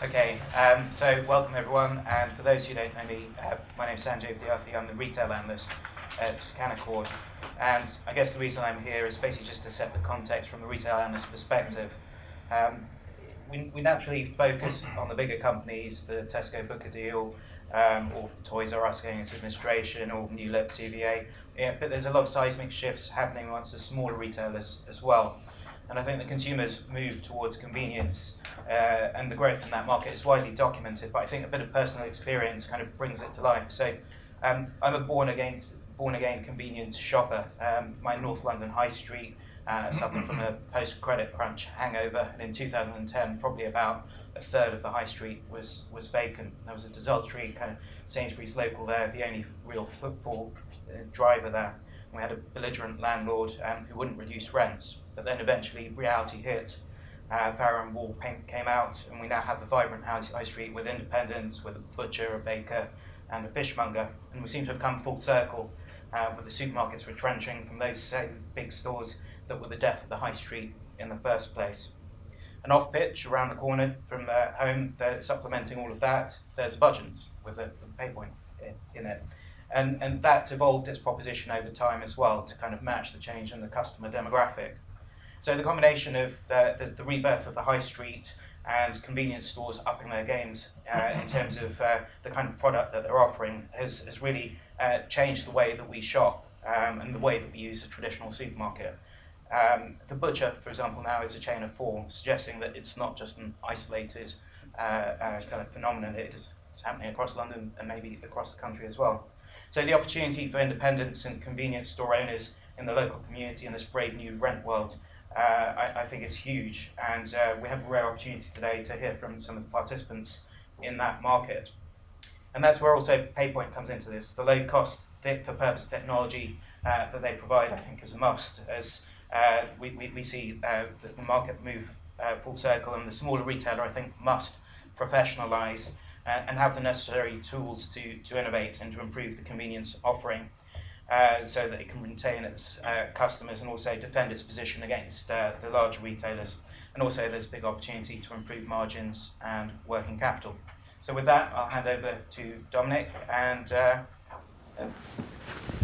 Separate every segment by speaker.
Speaker 1: Okay, so welcome everyone, and for those who don't know me, my name is Sanne. I'm the retail analyst at Canaccord, and I guess the reason I'm here is basically just to set the context from the retail analyst perspective. We naturally focus on the bigger companies, the Tesco Booker deal, or Toys R Us going into administration, or New Look CVA, but there's a lot of seismic shifts happening amongst the smaller retailers as well. And I think the consumers move towards convenience, and the growth in that market is widely documented, but I think a bit of personal experience kind of brings it to life. So I'm a born again convenience shopper. My North London High Street suffered from a post-credit crunch hangover, and in 2010 probably about a third of the high street was vacant. There was a desultory kind of Sainsbury's local there, the only real footfall driver there. We had a belligerent landlord who wouldn't reduce rents, but then eventually reality hit. Farrow & Wall came out, and we now have the vibrant high street with independents, with a butcher, a baker, and a fishmonger. And we seem to have come full circle with the supermarkets retrenching from those same big stores that were the death of the high street in the first place. And off pitch, around the corner from home, supplementing all of that, there's a budget with a PayPoint in it. And that's evolved its proposition over time as well to kind of match the change in the customer demographic. So the combination of the rebirth of the high street and convenience stores upping their games in terms of the kind of product that they're offering has really changed the way that we shop and the way that we use a traditional supermarket. The butcher, for example, now is a chain of four, suggesting that it's not just an isolated kind of phenomenon. It's happening across London and maybe across the country as well. So the opportunity for independents and convenience store owners in the local community in this brave new rent world, I think is huge. And we have a rare opportunity today to hear from some of the participants in that market. And that's where also PayPoint comes into this. The low-cost, fit-for-purpose technology that they provide, I think, is a must, as we see the market move full circle, and the smaller retailer, I think, must professionalize and have the necessary tools to innovate and to improve the convenience offering so that it can retain its customers and also defend its position against the larger retailers. And also there's a big opportunity to improve margins and working capital. So with that, I'll hand over to Dominic. And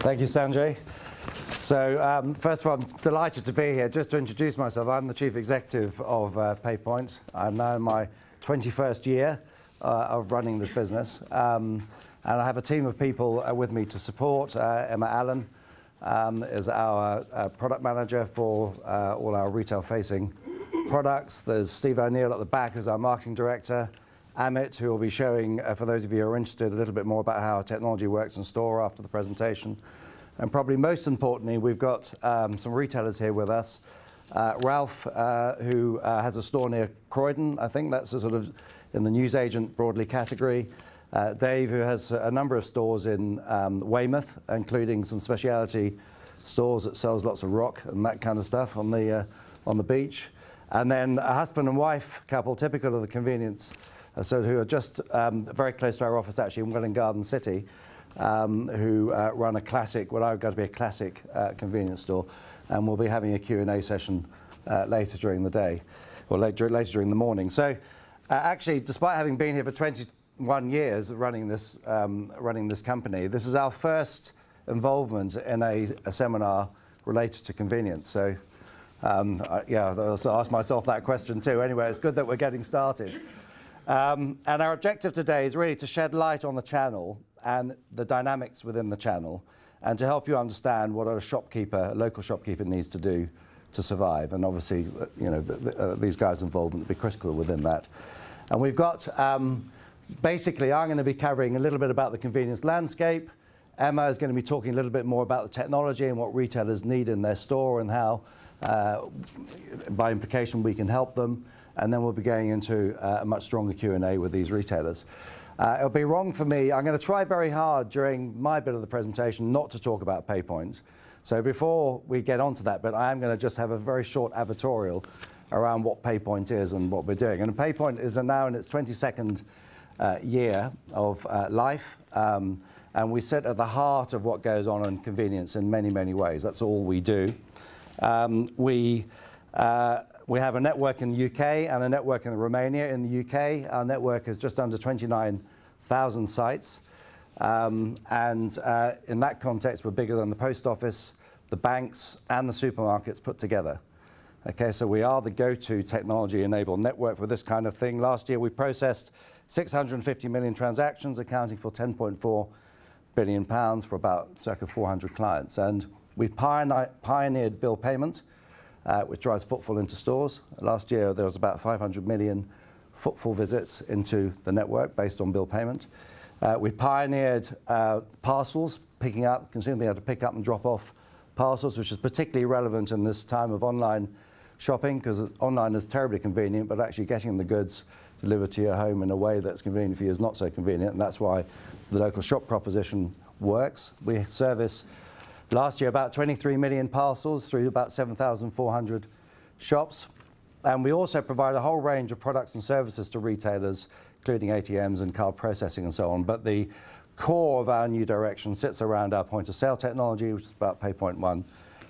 Speaker 2: Thank you, Sanjay. So first of all, I'm delighted to be here. Just to introduce myself, I'm the Chief Executive of PayPoint. I'm now in my 21st year of running this business. And I have a team of people with me to support. Emma Allen is our product manager for all our retail-facing products. There's Steve O'Neill at the back, who's our marketing director. Amit, who will be showing, for those of you who are interested, a little bit more about how our technology works in store after the presentation. And probably most importantly, we've got some retailers here with us. Ralph, who has a store near Croydon. I think that's a sort of in the newsagent broadly category. Dave, who has a number of stores in Weymouth, including some specialty stores that sells lots of rock and that kind of stuff on the beach. And then a husband and wife couple, typical of the convenience, so who are just very close to our office actually in Welwyn Garden City, who run a classic, what I would go to be a classic convenience store, and we'll be having a Q&A session later during the day, or later during the morning. So actually, despite having been here for 21 years running this company, this is our first involvement in a seminar related to convenience. So yeah, I'll also ask myself that question too. Anyway, it's good that we're getting started. And our objective today is really to shed light on the channel and the dynamics within the channel, and to help you understand what a local shopkeeper needs to do to survive. And obviously, you know, these guys' involvement will be critical within that. And we've got, basically, I'm going to be covering a little bit about the convenience landscape. Emma is going to be talking a little bit more about the technology and what retailers need in their store and how, by implication, we can help them. And then we'll be going into a much stronger Q&A with these retailers. It'll be wrong for me. I'm going to try very hard during my bit of the presentation not to talk about PayPoint. So before we get onto that bit, I am going to just have a very short advertorial around what PayPoint is and what we're doing. And PayPoint is now in its 22nd year of life. And we sit at the heart of what goes on in convenience in many, many ways. That's all we do. We We have a network in the UK and a network in Romania. In the UK, our network is just under 29,000 sites. In that context, we're bigger than the post office, the banks, and the supermarkets put together. Okay, so we are the go-to technology-enabled network for this kind of thing. Last year, we processed 650 million transactions, accounting for £10.4 billion for about circa 400 clients. And we pioneered bill payment, which drives footfall into stores. Last year, there was about 500 million footfall visits into the network based on bill payment. We pioneered parcels, picking up, consumers being able to pick up and drop off parcels, which is particularly relevant in this time of online shopping, because online is terribly convenient, but actually getting the goods delivered to your home in a way that's convenient for you is not so convenient, and that's why the local shop proposition works. We service, last year, about 23 million parcels through about 7,400 shops. And we also provide a whole range of products and services to retailers, including ATMs and card processing and so on. But the core of our new direction sits around our point of sale technology, which is about PayPoint One,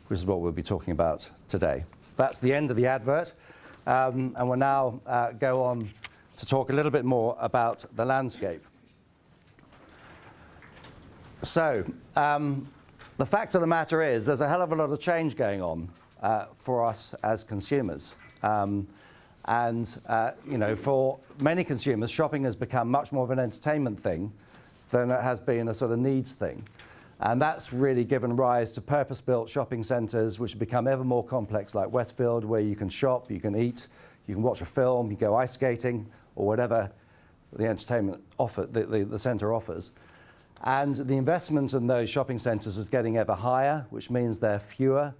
Speaker 2: which is what we'll be talking about today. That's the end of the advert. And we'll now go on to talk a little bit more about the landscape. So, the fact of the matter is there's a hell of a lot of change going on for us as consumers. You know, for many consumers, shopping has become much more of an entertainment thing than it has been a sort of needs thing. And that's really given rise to purpose-built shopping centres, which have become ever more complex, like Westfield, where you can shop, you can eat, you can watch a film, you go ice skating, or whatever the entertainment the centre offers. And the investment in those shopping centres is getting ever higher, which means they're fewer,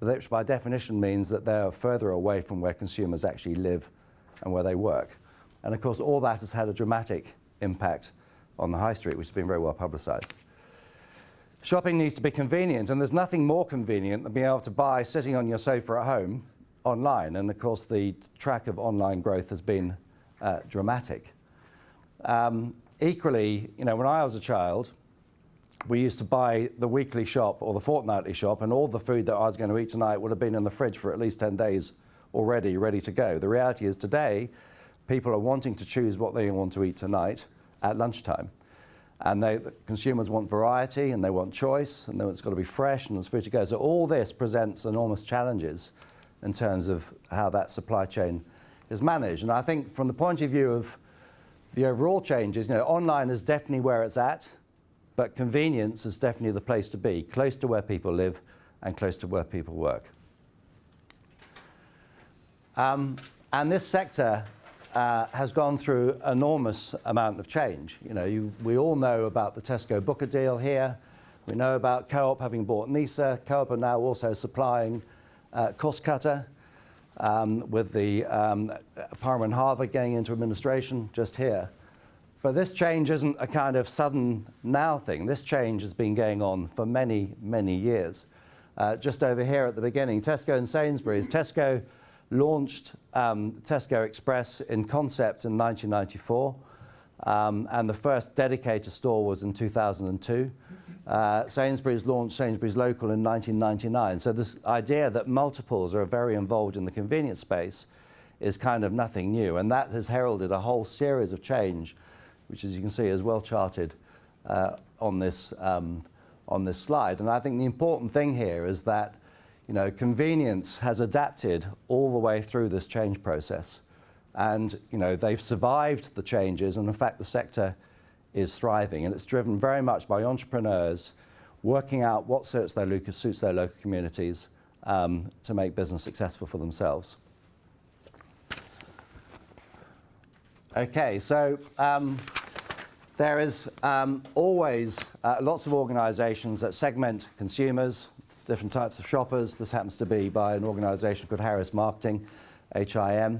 Speaker 2: which by definition means that they're further away from where consumers actually live and where they work. And of course, all that has had a dramatic impact on the high street, which has been very well publicised. Shopping needs to be convenient, and there's nothing more convenient than being able to buy sitting on your sofa at home online. And of course, the track of online growth has been dramatic. Equally, you know, when I was a child, we used to buy the weekly shop or the fortnightly shop, and all the food that I was going to eat tonight would have been in the fridge for at least 10 days already, ready to go. The reality is today, people are wanting to choose what they want to eat tonight at lunchtime. And the consumers want variety, and they want choice, and it's got to be fresh, and there's food to go. So all this presents enormous challenges in terms of how that supply chain is managed. And I think from the point of view of the overall changes, you know, online is definitely where it's at, but convenience is definitely the place to be, close to where people live and close to where people work. And this sector has gone through an enormous amount of change. You know, we all know about the Tesco Booker deal here. We know about Co-op having bought Nisa. Co-op are now also supplying Cost Cutter, with the Parma and Harvard getting into administration just here. But this change isn't a kind of sudden now thing. This change has been going on for many, many years. Just over here at the beginning, Tesco and Sainsbury's. Tesco launched Tesco Express in concept in 1994, and the first dedicated store was in 2002. Sainsbury's launched Sainsbury's Local in 1999. So this idea that multiples are very involved in the convenience space is kind of nothing new, and that has heralded a whole series of change, which, as you can see, is well charted on this slide. And I think the important thing here is that, you know, convenience has adapted all the way through this change process. And, you know, they've survived the changes, and in fact, the sector is thriving. And it's driven very much by entrepreneurs working out what suits their local communities to make business successful for themselves. Okay, so there is always lots of organisations that segment consumers, different types of shoppers. This happens to be by an organisation called Harris Marketing, HIM.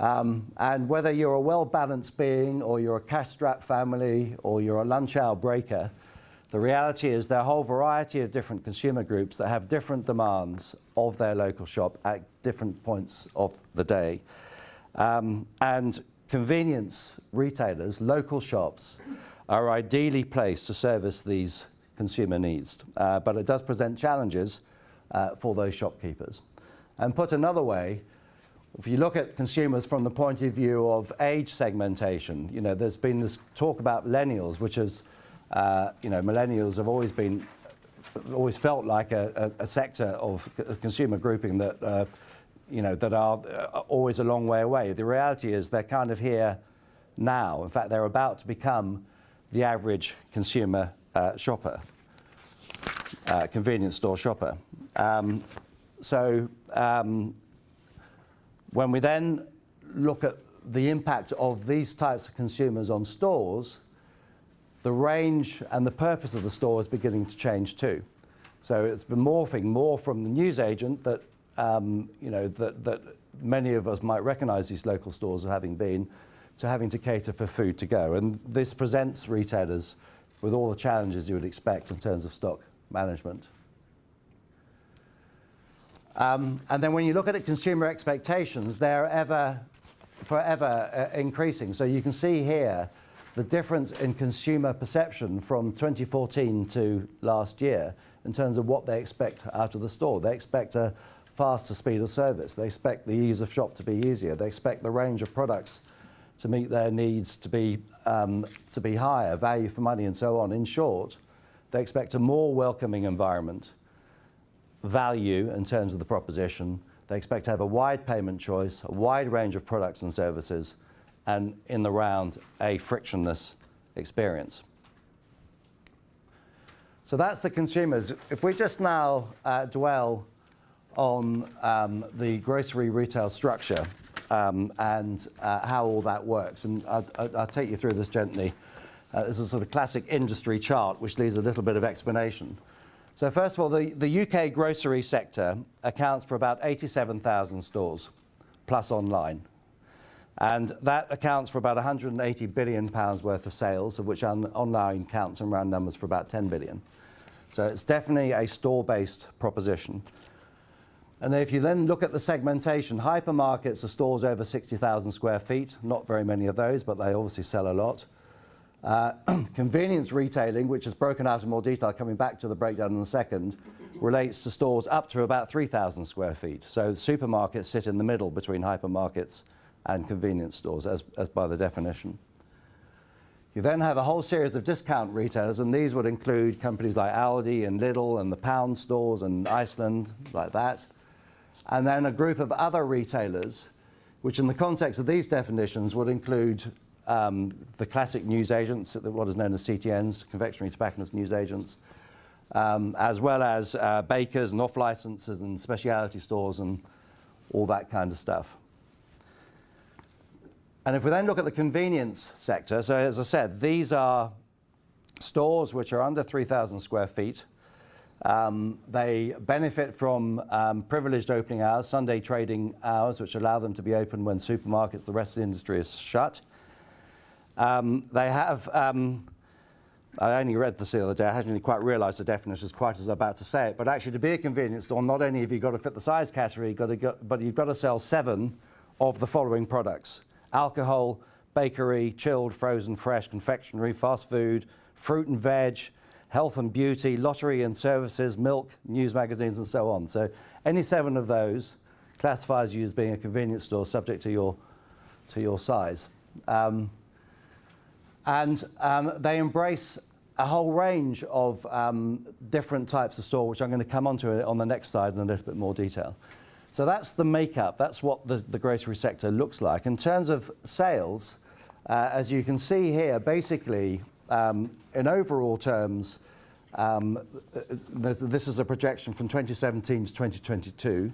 Speaker 2: And whether you're a well-balanced being, or you're a cash-strapped family, or you're a lunch-hour breaker, the reality is there are a whole variety of different consumer groups that have different demands of their local shop at different points of the day. And convenience retailers, local shops, are ideally placed to service these consumer needs. But it does present challenges for those shopkeepers. And put another way, if you look at consumers from the point of view of age segmentation, there's been this talk about millennials, which is, millennials have always felt like a sector of consumer grouping that, that are always a long way away. The reality is they're kind of here now. In fact, they're about to become the average consumer shopper, convenience store shopper. When we then look at the impact of these types of consumers on stores, the range and the purpose of the store is beginning to change too. So it's been morphing more from the newsagent that, that many of us might recognise these local stores as having been, to having to cater for food to go. And this presents retailers with all the challenges you would expect in terms of stock management. And then when you look at it, consumer expectations, they're forever increasing. So you can see here the difference in consumer perception from 2014 to last year in terms of what they expect out of the store. They expect a faster speed of service. They expect the ease of shop to be easier. They expect the range of products to meet their needs to be higher, value for money and so on. In short, they expect a more welcoming environment, value in terms of the proposition. They expect to have a wide payment choice, a wide range of products and services, and in the round, a frictionless experience. So that's the consumers. If we just now dwell on the grocery retail structure and how all that works, and I'll take you through this gently. This is a sort of classic industry chart which leaves a little bit of explanation. So first of all, the UK grocery sector accounts for about 87,000 stores, plus online. And that accounts for about £180 billion worth of sales, of which online counts in round numbers for about 10 billion. So it's definitely a store-based proposition. And if you then look at the segmentation, hypermarkets are stores over 60,000 square feet, not very many of those, but they obviously sell a lot. Convenience retailing, which is broken out in more detail, coming back to the breakdown in a second, relates to stores up to about 3,000 square feet. So supermarkets sit in the middle between hypermarkets and convenience stores, as by the definition. You then have a whole series of discount retailers, and these would include companies like Aldi and Lidl and the Pound stores and Iceland, like that. And then a group of other retailers, which in the context of these definitions would include the classic newsagents, what is known as CTNs, confectionery tobacconist newsagents, as well as bakers and off-licenses and specialty stores and all that kind of stuff. And if we then look at the convenience sector, so as I said, these are stores which are under 3,000 square feet. They benefit from privileged opening hours, Sunday trading hours, which allow them to be open when supermarkets, the rest of the industry is shut. They have, I only read this the other day, I hadn't really quite realised the definition as quite as I'm about to say it, but actually to be a convenience store, not only have you got to fit the size category, but you've got to sell 7 of the following products: alcohol, bakery, chilled, frozen, fresh, confectionery, fast food, fruit and veg, health and beauty, lottery and services, milk, news magazines and so on. So any 7 of those classifies you as being a convenience store subject to your size. They embrace a whole range of different types of store, which I'm going to come onto on the next slide in a little bit more detail. So that's the makeup, that's what the grocery sector looks like. In terms of sales, as you can see here, basically, in overall terms, this is a projection from 2017 to 2022.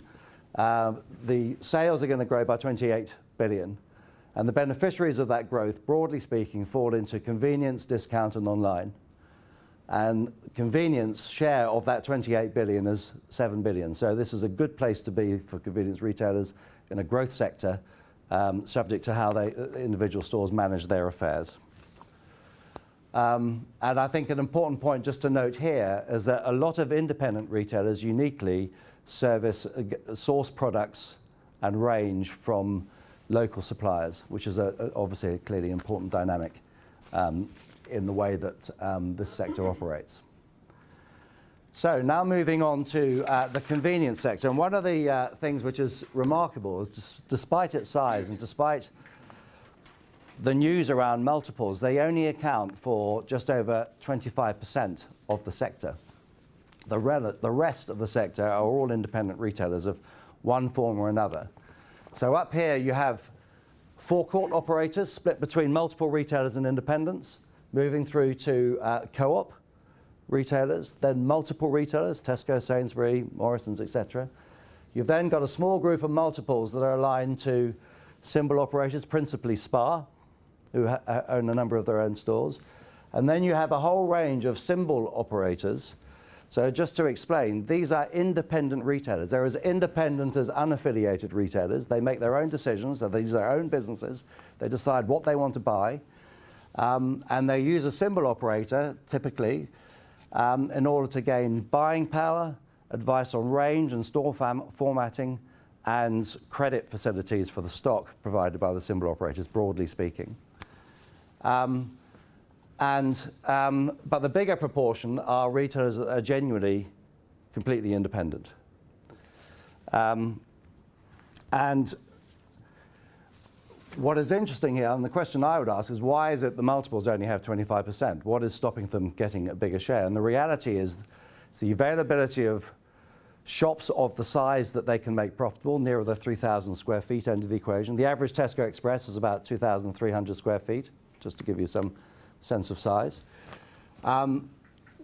Speaker 2: The sales are going to grow by 28 billion. And the beneficiaries of that growth, broadly speaking, fall into convenience, discount and online. And convenience share of that 28 billion is 7 billion. So this is a good place to be for convenience retailers in a growth sector, subject to how individual stores manage their affairs. And I think an important point just to note here is that a lot of independent retailers uniquely source products and range from local suppliers, which is obviously a clearly important dynamic in the way that this sector operates. So now moving on to the convenience sector. And one of the things which is remarkable is despite its size and despite the news around multiples, they only account for just over 25% of the sector. The rest of the sector are all independent retailers of one form or another. So up here you have forecourt operators split between multiple retailers and independents, moving through to co-op retailers, then multiple retailers, Tesco, Sainsbury, Morrison's, etc. You've then got a small group of multiples that are aligned to symbol operators, principally Spar, who own a number of their own stores. And then you have a whole range of symbol operators. So just to explain, these are independent retailers. They're as independent as unaffiliated retailers. They make their own decisions, so these are their own businesses. They decide what they want to buy. And they use a symbol operator, typically, in order to gain buying power, advice on range and store formatting, and credit facilities for the stock provided by the symbol operators, broadly speaking. But the bigger proportion are retailers that are genuinely completely independent. And what is interesting here, and the question I would ask, is why is it the multiples only have 25%? What is stopping them getting a bigger share? And the reality is it's the availability of shops of the size that they can make profitable, nearer the 3,000 square feet end of the equation. The average Tesco Express is about 2,300 square feet, just to give you some sense of size.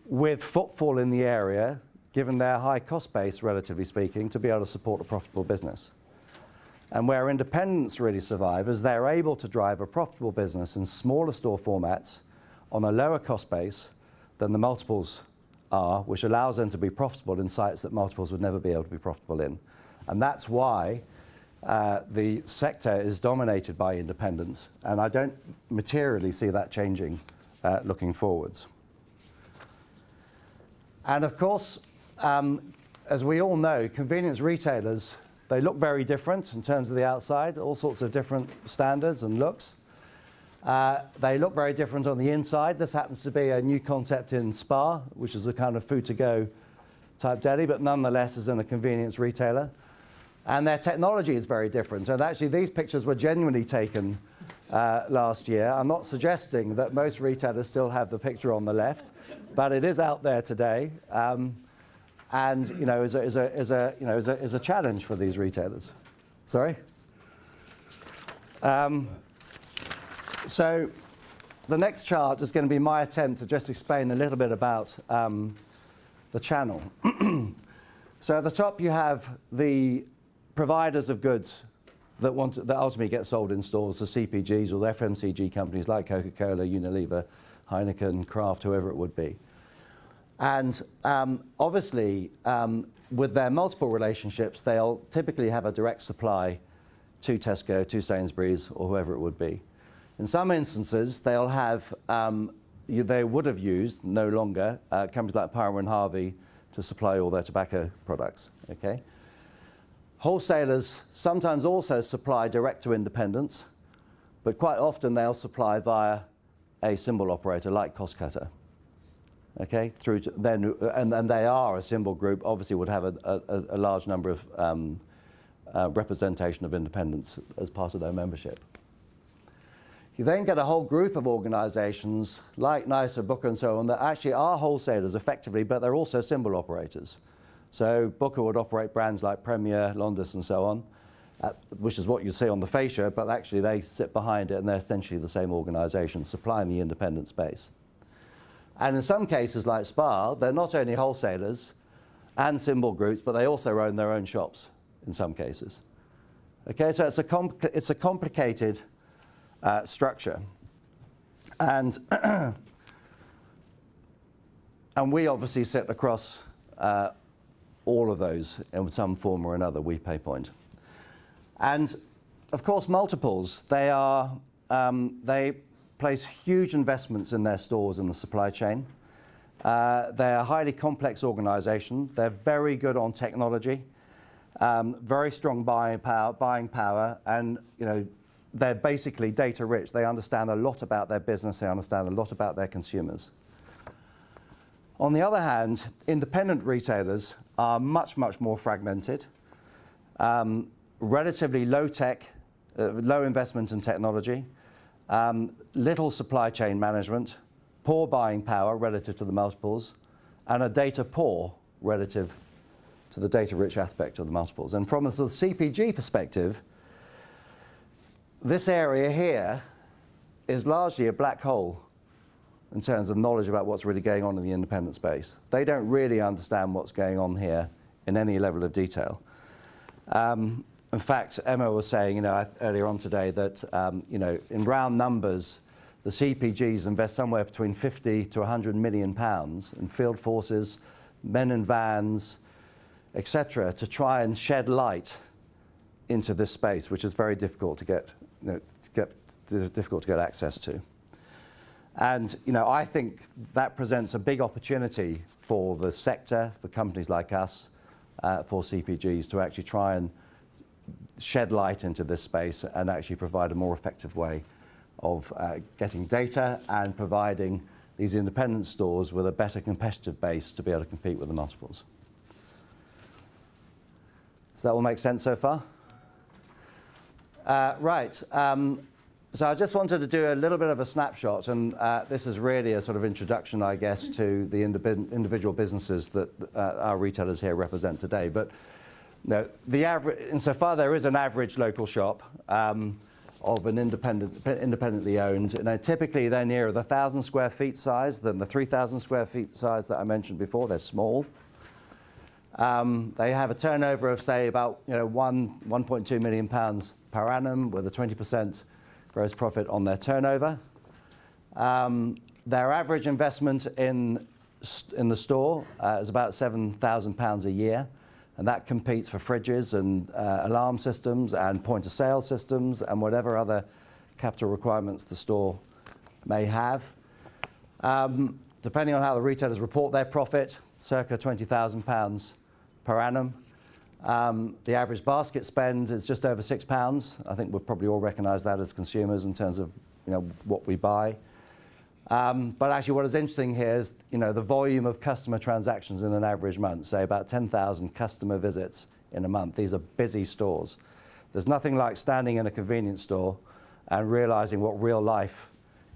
Speaker 2: With footfall in the area, given their high cost base, relatively speaking, to be able to support a profitable business. And where independents really survive is they're able to drive a profitable business in smaller store formats on a lower cost base than the multiples are, which allows them to be profitable in sites that multiples would never be able to be profitable in. And that's why the sector is dominated by independents, and I don't materially see that changing looking forwards. And of course, as we all know, convenience retailers, they look very different in terms of the outside, all sorts of different standards and looks. They look very different on the inside. This happens to be a new concept in Spar, which is a kind of food-to-go type deli, but nonetheless is in a convenience retailer. And their technology is very different. And actually, these pictures were genuinely taken last year. I'm not suggesting that most retailers still have the picture on the left, but it is out there today. And is a challenge for these retailers. Sorry. So the next chart is going to be my attempt to just explain a little bit about the channel. So at the top you have the providers of goods that ultimately get sold in stores, the CPGs or the FMCG companies like Coca-Cola, Unilever, Heineken, Kraft, whoever it would be. And obviously, with their multiple relationships, they'll typically have a direct supply to Tesco, to Sainsbury's, or whoever it would be. In some instances, they'll have, they would have used, no longer, companies like Pyro and Harvey to supply all their tobacco products. Okay? Wholesalers sometimes also supply direct to independents, but quite often they'll supply via a symbol operator like Cost Cutter. Okay, through to then, and they are a symbol group, obviously would have a large number of representation of independents as part of their membership. You then get a whole group of organisations like NICE, Booker and so on that actually are wholesalers effectively, but they're also symbol operators. So Booker would operate brands like Premier, Londis and so on, which is what you see on the fascia, but actually they sit behind it and they're essentially the same organisation supplying the independent space. And in some cases, like Spar, they're not only wholesalers and symbol groups, but they also own their own shops in some cases. Okay, so it's a complicated structure. And, and we obviously sit across all of those in some form or another, we PayPoint. And of course, multiples, they place huge investments in their stores and the supply chain. They're a highly complex organisation. They're very good on technology, very strong buying power, and they're basically data rich. They understand a lot about their business. They understand a lot about their consumers. On the other hand, independent retailers are much, much more fragmented, relatively low tech, low investment in technology, little supply chain management, poor buying power relative to the multiples, and a data poor relative to the data-rich aspect of the multiples. And from a sort of CPG perspective, this area here is largely a black hole in terms of knowledge about what's really going on in the independent space. They don't really understand what's going on here in any level of detail. In fact, Emma was saying, earlier on today that, in round numbers, the CPGs invest somewhere between 50 to 100 million pounds in field forces, men in vans, etc., to try and shed light into this space, which is very difficult to get access to. And I think that presents a big opportunity for the sector, for companies like us, for CPGs to actually try and shed light into this space and actually provide a more effective way of getting data and providing these independent stores with a better competitive base to be able to compete with the multiples. Does that all make sense so far? Right. So I just wanted to do a little bit of a snapshot, and this is really a sort of introduction, I guess, to the individual businesses that our retailers here represent today. But the average, insofar there is an average local shop of an independently owned. Typically they're nearer the 1,000 square feet size than the 3,000 square feet size that I mentioned before. They're small. They have a turnover of, say, about 1.2 million pounds per annum with a 20% gross profit on their turnover. Their average investment in the store is about £7,000 a year, and that competes for fridges and alarm systems and point-of-sale systems and whatever other capital requirements the store may have. Depending on how the retailers report their profit, circa £20,000 per annum. The average basket spend is just over £6. I think we'll probably all recognise that as consumers in terms of what we buy. But actually what is interesting here is the volume of customer transactions in an average month, say about 10,000 customer visits in a month. These are busy stores. There's nothing like standing in a convenience store and realising what real life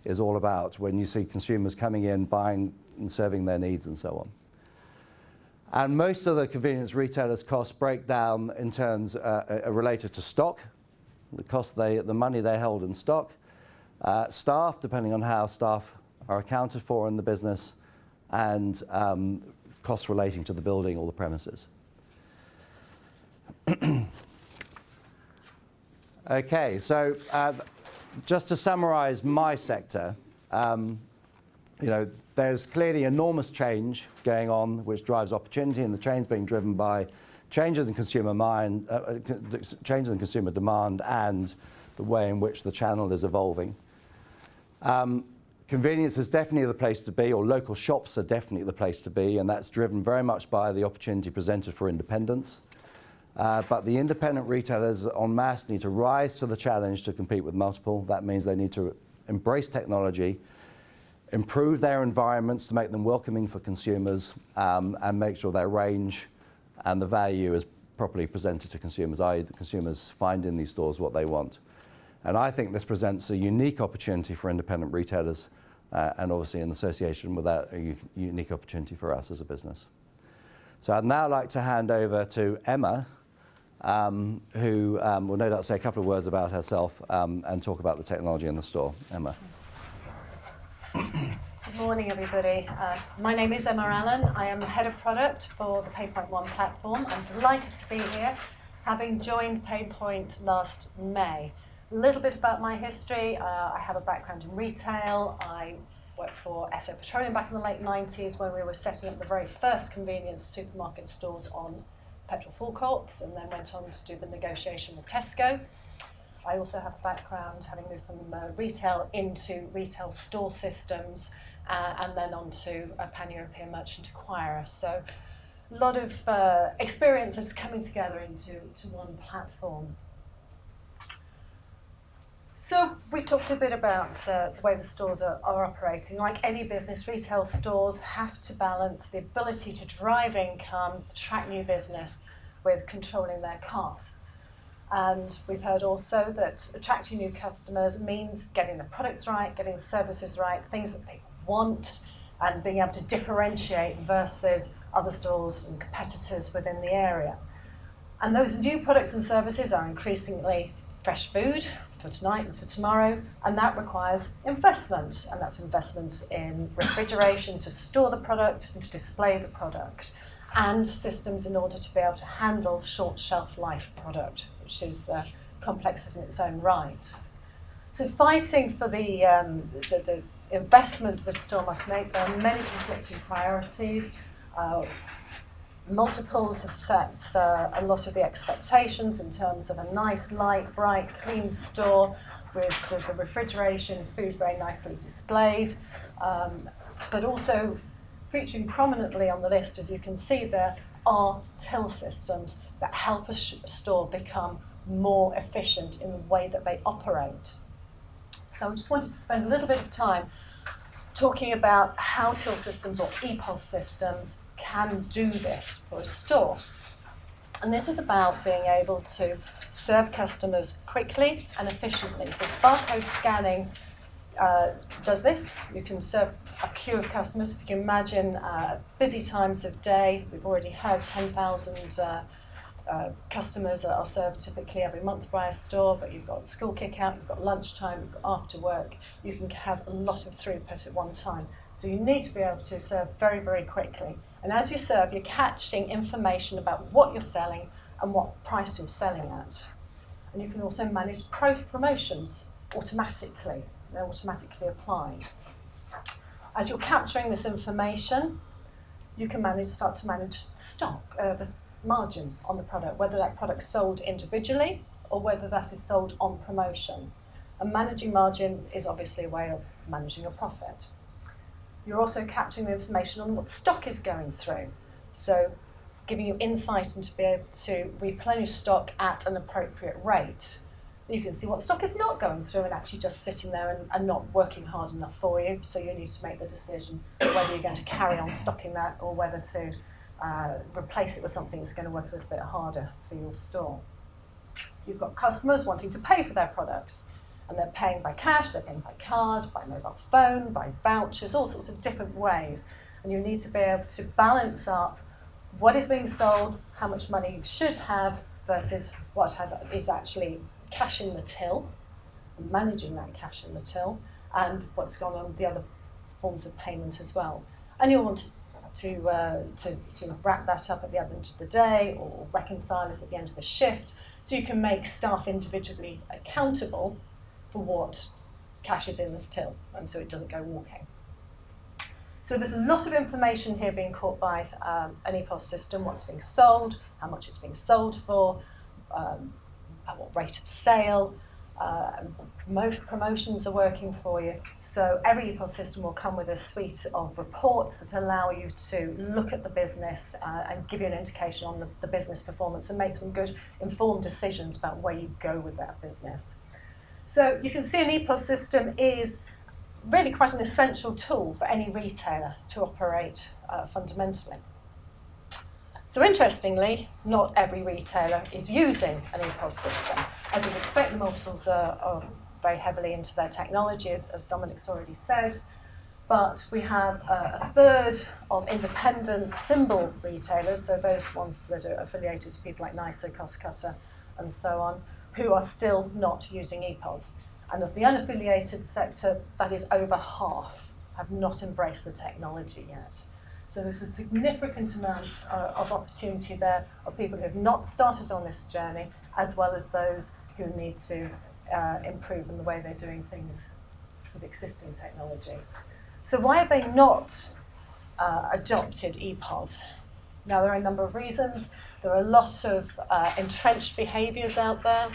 Speaker 2: is all about when you see consumers coming in, buying and serving their needs and so on. And most of the convenience retailers' costs break down in terms related to stock, the money they hold in stock, staff, depending on how staff are accounted for in the business, and costs relating to the building or the premises. Okay, so just to summarise my sector, there's clearly enormous change going on, which drives opportunity, and the change being driven by change in the consumer mind, change in consumer demand, and the way in which the channel is evolving. Convenience is definitely the place to be, or local shops are definitely the place to be, and that's driven very much by the opportunity presented for independence. But the independent retailers en masse need to rise to the challenge to compete with multiple. That means they need to embrace technology, improve their environments to make them welcoming for consumers, and make sure their range and the value is properly presented to consumers, i.e. the consumers find in these stores what they want. And I think this presents a unique opportunity for independent retailers, and obviously in association with that, a unique opportunity for us as a business. So I'd now like to hand over to Emma, who will no doubt say a couple of words about herself and talk about the technology in the store. Emma.
Speaker 3: Good morning, everybody. My name is Emma Allen. I am the head of product for the PayPoint One platform. I'm delighted to be here, having joined PayPoint last May. A little bit about my history. I have a background in retail. I worked for Esso Petroleum back in the late 90s when we were setting up the very first convenience supermarket stores on petrol forecourts, and then went on to do the negotiation with Tesco. I also have a background having moved from retail into retail store systems and then on to a pan-European merchant acquirer. So a lot of experiences coming together into one platform. So we talked a bit about the way the stores are operating. Like any business, retail stores have to balance the ability to drive income, attract new business with controlling their costs. And we've heard also that attracting new customers means getting the products right, getting the services right, things that they want, and being able to differentiate versus other stores and competitors within the area. And those new products and services are increasingly fresh food for tonight and for tomorrow, and that requires investment, and that's investment in refrigeration to store the product and to display the product, and systems in order to be able to handle short shelf life product, which is complex in its own right. So fighting for the investment that a store must make, there are many conflicting priorities. Multiples have set a lot of the expectations in terms of a nice, light, bright, clean store with the refrigeration, food very nicely displayed, but also featuring prominently on the list, as you can see there, are till systems that help a store become more efficient in the way that they operate. So I just wanted to spend a little bit of time talking about how till systems or ePal systems can do this for a store. And this is about being able to serve customers quickly and efficiently. So barcode scanning does this. You can serve a queue of customers. If you can imagine busy times of day, we've already heard 10,000 customers are served typically every month by a store, but you've got school kick-out, you've got lunchtime, you've got after work. You can have a lot of throughput at one time. So you need to be able to serve very, very quickly. And as you serve, you're catching information about what you're selling and what price you're selling at. And you can also manage promotions automatically. They're automatically applied. As you're capturing this information, you can start to manage stock, the margin on the product, whether that product's sold individually or whether that is sold on promotion. And managing margin is obviously a way of managing a profit. You're also capturing the information on what stock is going through. So giving you insight into be able to replenish stock at an appropriate rate. You can see what stock is not going through and actually just sitting there and not working hard enough for you. So you need to make the decision whether you're going to carry on stocking that or whether to replace it with something that's going to work a little bit harder for your store. You've got customers wanting to pay for their products, and they're paying by cash, they're paying by card, by mobile phone, by vouchers, all sorts of different ways. And you need to be able to balance up what is being sold, how much money you should have versus what is actually cash in the till, and managing that cash in the till, and what's going on with the other forms of payment as well. And you'll want to wrap that up at the end of the day or reconcile it at the end of a shift, so you can make staff individually accountable for what cash is in this till, and so it doesn't go walking. So there's a lot of information here being caught by an ePal system: what's being sold, how much it's being sold for, at what rate of sale, promotions are working for you. So every ePal system will come with a suite of reports that allow you to look at the business and give you an indication on the business performance and make some good informed decisions about where you go with that business. So you can see an ePal system is really quite an essential tool for any retailer to operate fundamentally. So interestingly, not every retailer is using an ePal system. As you'd expect, the multiples are very heavily into their technology, as Dominic's already said. But we have a third of independent symbol retailers, so those ones that are affiliated to people like Niso, Cost Cutter, and so on, who are still not using ePals. And of the unaffiliated sector, that is over half have not embraced the technology yet. So there's a significant amount of opportunity there of people who have not started on this journey, as well as those who need to improve in the way they're doing things with existing technology. So why have they not adopted ePals? Now, there are a number of reasons. There are a lot of entrenched behaviours out there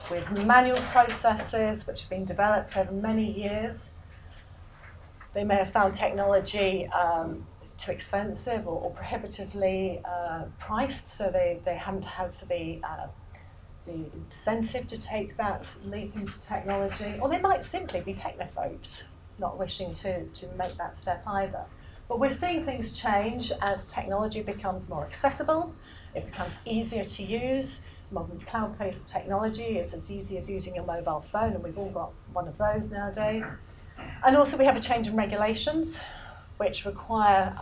Speaker 3: with manual processes which have been developed over many years. They may have found technology too expensive or prohibitively priced, so they haven't had the the incentive to take that leap into technology, or they might simply be technophobes, not wishing to make that step either. But we're seeing things change as technology becomes more accessible, it becomes easier to use. Modern cloud-based technology is as easy as using your mobile phone, and we've all got one of those nowadays. And also we have a change in regulations, which require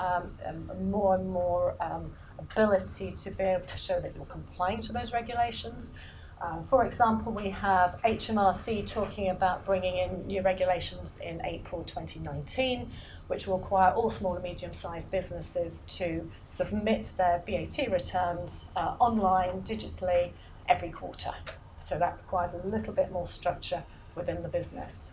Speaker 3: more and more ability to be able to show that you're complying to those regulations. For example, we have HMRC talking about bringing in new regulations in April 2019, which will require all small and medium-sized businesses to submit their VAT returns online, digitally, every quarter. So that requires a little bit more structure within the business.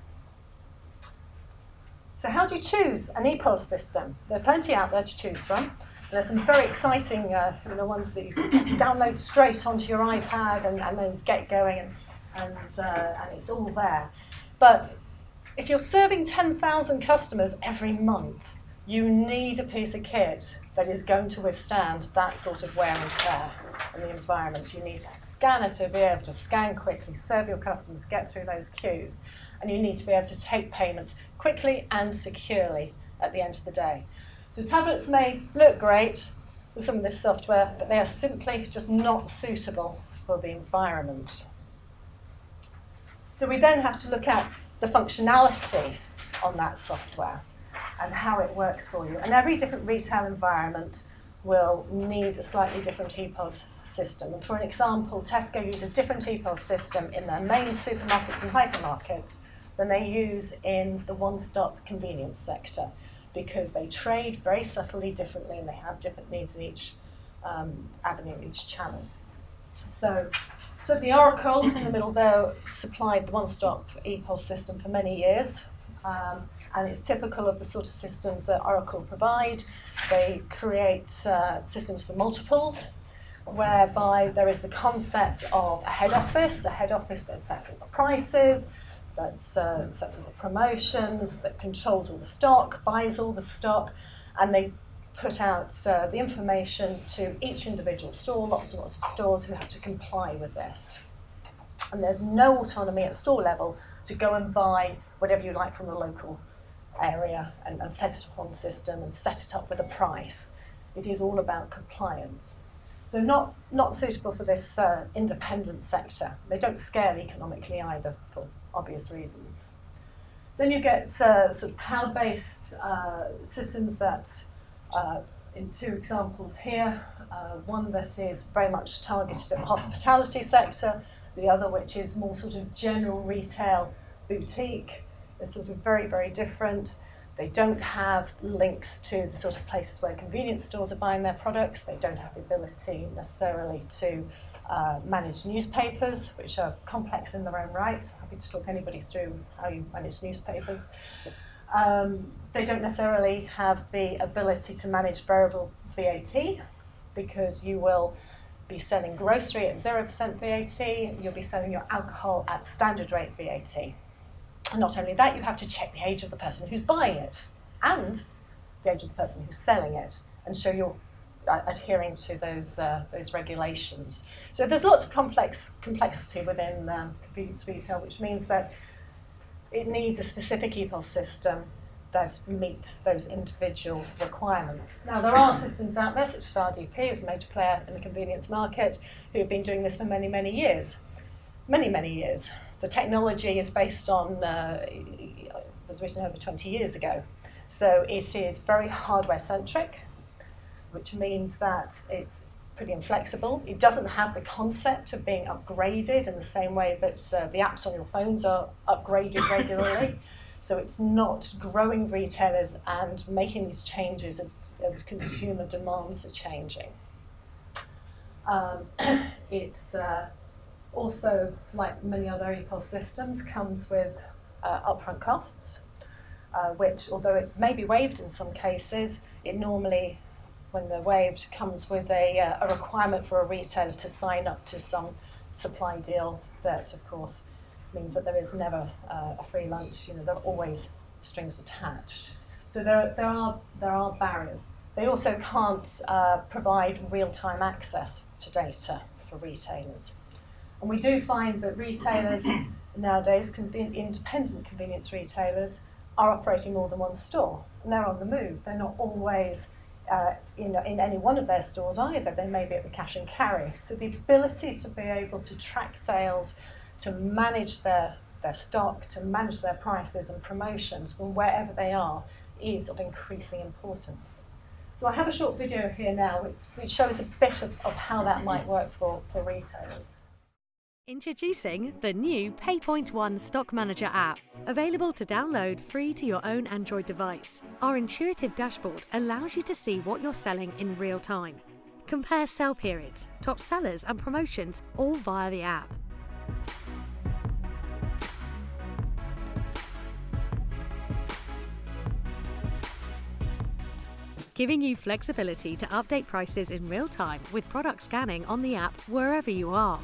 Speaker 3: So how do you choose an ePal system? There are plenty out there to choose from. There's some very exciting ones that you can just download straight onto your iPad and then get going, and it's all there. But if you're serving 10,000 customers every month, you need a piece of kit that is going to withstand that sort of wear and tear in the environment. You need a scanner to be able to scan quickly, serve your customers, get through those queues, and you need to be able to take payments quickly and securely at the end of the day. So tablets may look great with some of this software, but they are simply just not suitable for the environment. So we then have to look at the functionality on that software and how it works for you. And every different retail environment will need a slightly different ePOS system. And for an example, Tesco use a different ePOS system in their main supermarkets and hypermarkets than they use in the one-stop convenience sector, because they trade very subtly differently and they have different needs in each avenue, each channel. So the Oracle in the middle there supplied the one-stop ePOS system for many years, and it's typical of the sort of systems that Oracle provide. They create systems for multiples, whereby there is the concept of a head office that sets all the prices, that sets all the promotions, that controls all the stock, buys all the stock, and they put out the information to each individual store, lots and lots of stores who have to comply with this. And there's no autonomy at store level to go and buy whatever you like from the local area and set it up on the system and set it up with a price. It is all about compliance. So not suitable for this independent sector. They don't scale economically either, for obvious reasons. Then you get sort of cloud-based systems that, in two examples here, one that is very much targeted at hospitality sector, the other which is more sort of general retail boutique. They're sort of very, very different. They don't have links to the sort of places where convenience stores are buying their products. They don't have the ability necessarily to manage newspapers, which are complex in their own right. Happy to talk anybody through how you manage newspapers. They don't necessarily have the ability to manage variable VAT, because you will be selling grocery at 0% VAT, you'll be selling your alcohol at standard rate VAT. And not only that, you have to check the age of the person who's buying it and the age of the person who's selling it, and show you're adhering to those regulations. So there's lots of complexity within convenience retail, which means that it needs a specific ePOS system that meets those individual requirements. Now, there are systems out there, such as RDP, who's a major player in the convenience market, who have been doing this for many, many years. Many, many years. The technology is based on, was written over 20 years ago. So it is very hardware-centric, which means that it's pretty inflexible. It doesn't have the concept of being upgraded in the same way that the apps on your phones are upgraded regularly. So it's not growing retailers and making these changes as consumer demands are changing. It's also, like many other ePOS systems, comes with upfront costs, which, although it may be waived in some cases, it normally, when they're waived, comes with a requirement for a retailer to sign up to some supply deal that, of course, means that there is never a free lunch. You know, there are always strings attached. So there are barriers. They also can't provide real-time access to data for retailers. And we do find that retailers nowadays, independent convenience retailers, are operating more than one store, and they're on the move. They're not always in any one of their stores either. They may be at the cash and carry. So the ability to be able to track sales, to manage their stock, to manage their prices and promotions from wherever they are is of increasing importance. So I have a short video here now which shows a bit of how that might work for retailers.
Speaker 4: Introducing the new PayPoint One Stock Manager app, available to download free to your own Android device. Our intuitive dashboard allows you to see what you're selling in real time. Compare sell periods, top sellers and promotions all via the app. Giving you flexibility to update prices in real time with product scanning on the app wherever you are.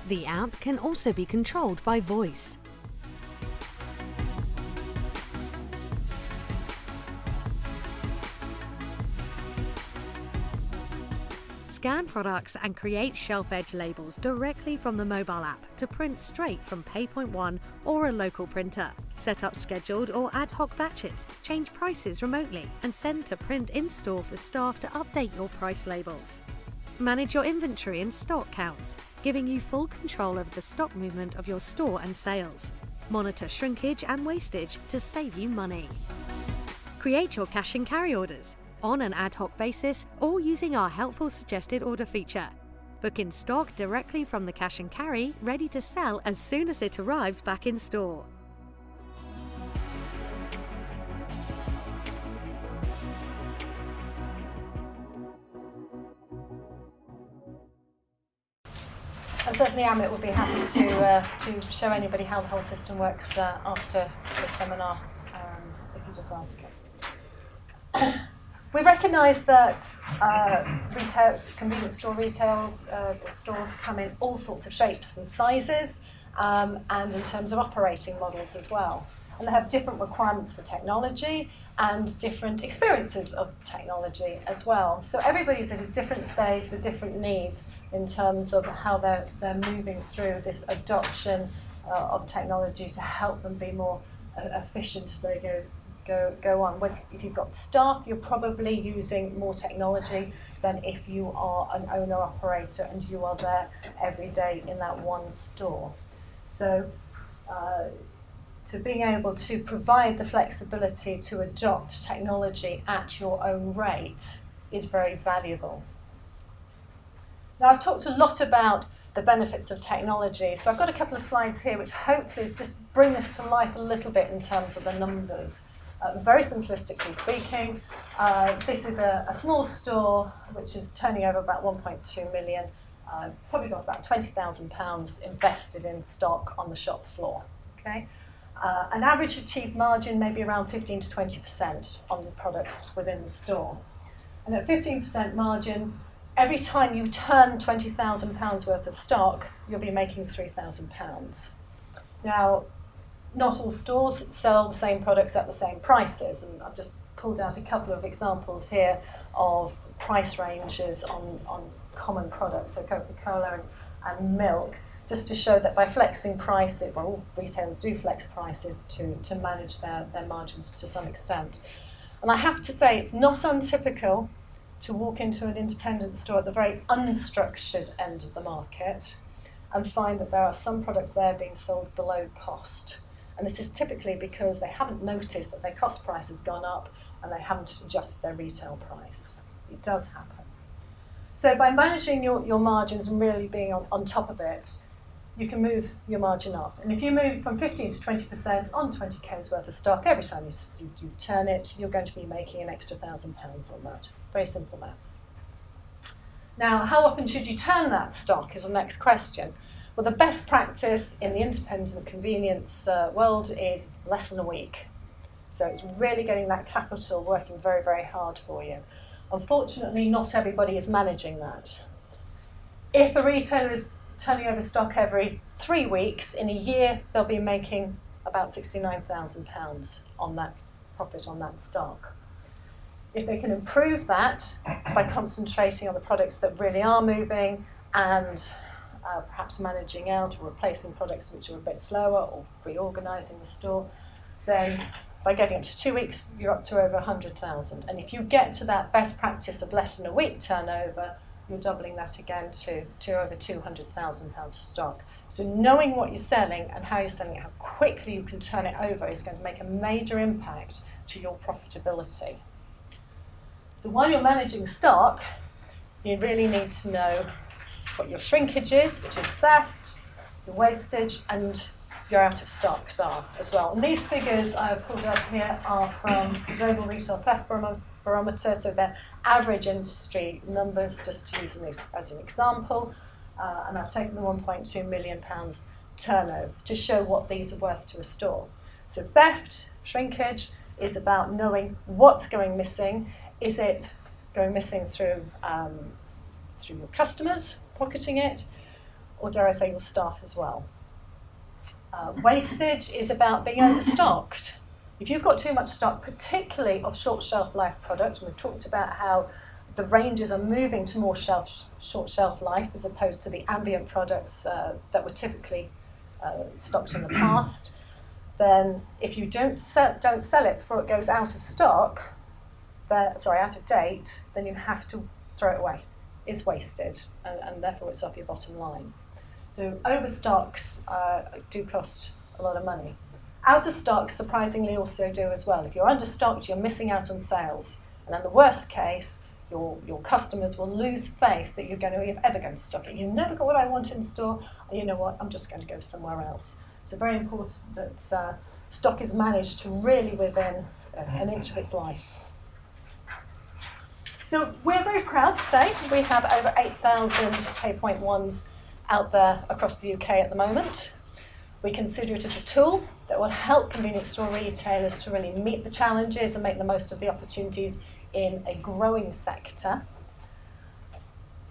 Speaker 4: The app can also be controlled by voice. Scan products and create shelf edge labels directly from the mobile app to print straight from PayPoint One or a local printer. Set up scheduled or ad hoc batches, change prices remotely, and send to print in-store for staff to update your price labels. Manage your inventory and stock counts, giving you full control over the stock movement of your store and sales. Monitor shrinkage and wastage to save you money. Create your cash and carry orders on an ad hoc basis or using our helpful suggested order feature. Book in stock directly from the cash and carry, ready to sell as soon as it arrives back in store.
Speaker 3: And certainly Amit would be happy to show anybody how the whole system works after the seminar, if you just ask him. We recognise that convenience store stores come in all sorts of shapes and sizes, and in terms of operating models as well. And they have different requirements for technology and different experiences of technology as well. So everybody's at a different stage with different needs in terms of how they're moving through this adoption of technology to help them be more efficient as they go on. If you've got staff, you're probably using more technology than if you are an owner-operator and you are there every day in that one store. So to being able to provide the flexibility to adopt technology at your own rate is very valuable. Now, I've talked a lot about the benefits of technology, so I've got a couple of slides here which hopefully is just bring this to life a little bit in terms of the numbers. Very simplistically speaking, this is a small store which is turning over about 1.2 million, probably got about £20,000 invested in stock on the shop floor. Okay? An average achieved margin may be around 15 to 20% on the products within the store. And at 15% margin, every time you turn £20,000 worth of stock, you'll be making £3,000. Now, not all stores sell the same products at the same prices, and I've just pulled out a couple of examples here of price ranges on common products, so Coca-Cola and milk, just to show that by flexing prices, well, retailers do flex prices to manage their margins to some extent. And I have to say, it's not untypical to walk into an independent store at the very unstructured end of the market and find that there are some products there being sold below cost. And this is typically because they haven't noticed that their cost price has gone up and they haven't adjusted their retail price. It does happen. So by managing your margins and really being on top of it, you can move your margin up. And if you move from 15 to 20% on 20k's worth of stock, every time you turn it, you're going to be making an extra £1,000 on that. Very simple maths. Now, how often should you turn that stock is the next question. Well, the best practice in the independent convenience world is less than a week. So it's really getting that capital working very, very hard for you. Unfortunately, not everybody is managing that. If a retailer is turning over stock every 3 weeks, in a year they'll be making about £69,000 on that profit on that stock. If they can improve that by concentrating on the products that really are moving and perhaps managing out or replacing products which are a bit slower or reorganising the store, then by getting up to 2 weeks, you're up to over 100,000. And if you get to that best practice of less than a week turnover, you're doubling that again to over £200,000 stock. So knowing what you're selling and how you're selling it, how quickly you can turn it over is going to make a major impact to your profitability. So while you're managing stock, you really need to know what your shrinkage is, which is theft, your wastage, and your out of stocks are as well. And these figures I've pulled up here are from the Global Retail Theft Barometer, so they're average industry numbers, just to use them as an example. And I've taken the £1.2 million turnover to show what these are worth to a store. So theft, shrinkage, is about knowing what's going missing. Is it going missing through your customers pocketing it, or dare I say your staff as well? Wastage is about being overstocked. If you've got too much stock, particularly of short shelf life product, and we've talked about how the ranges are moving to more short shelf life as opposed to the ambient products that were typically stocked in the past, then if you don't sell it before it goes out of stock, out of date, then you have to throw it away. It's wasted, and therefore it's off your bottom line. So overstocks do cost a lot of money. Out of stocks surprisingly also do as well. If you're understocked, you're missing out on sales. And in the worst case, your customers will lose faith that you're ever going to stock it. You never got what I want in store, and you know what, I'm just going to go somewhere else. It's very important that stock is managed to really within an inch of its life. So we're very proud to say we have over 8,000 PayPoint ones out there across the UK at the moment. We consider it as a tool that will help convenience store retailers to really meet the challenges and make the most of the opportunities in a growing sector.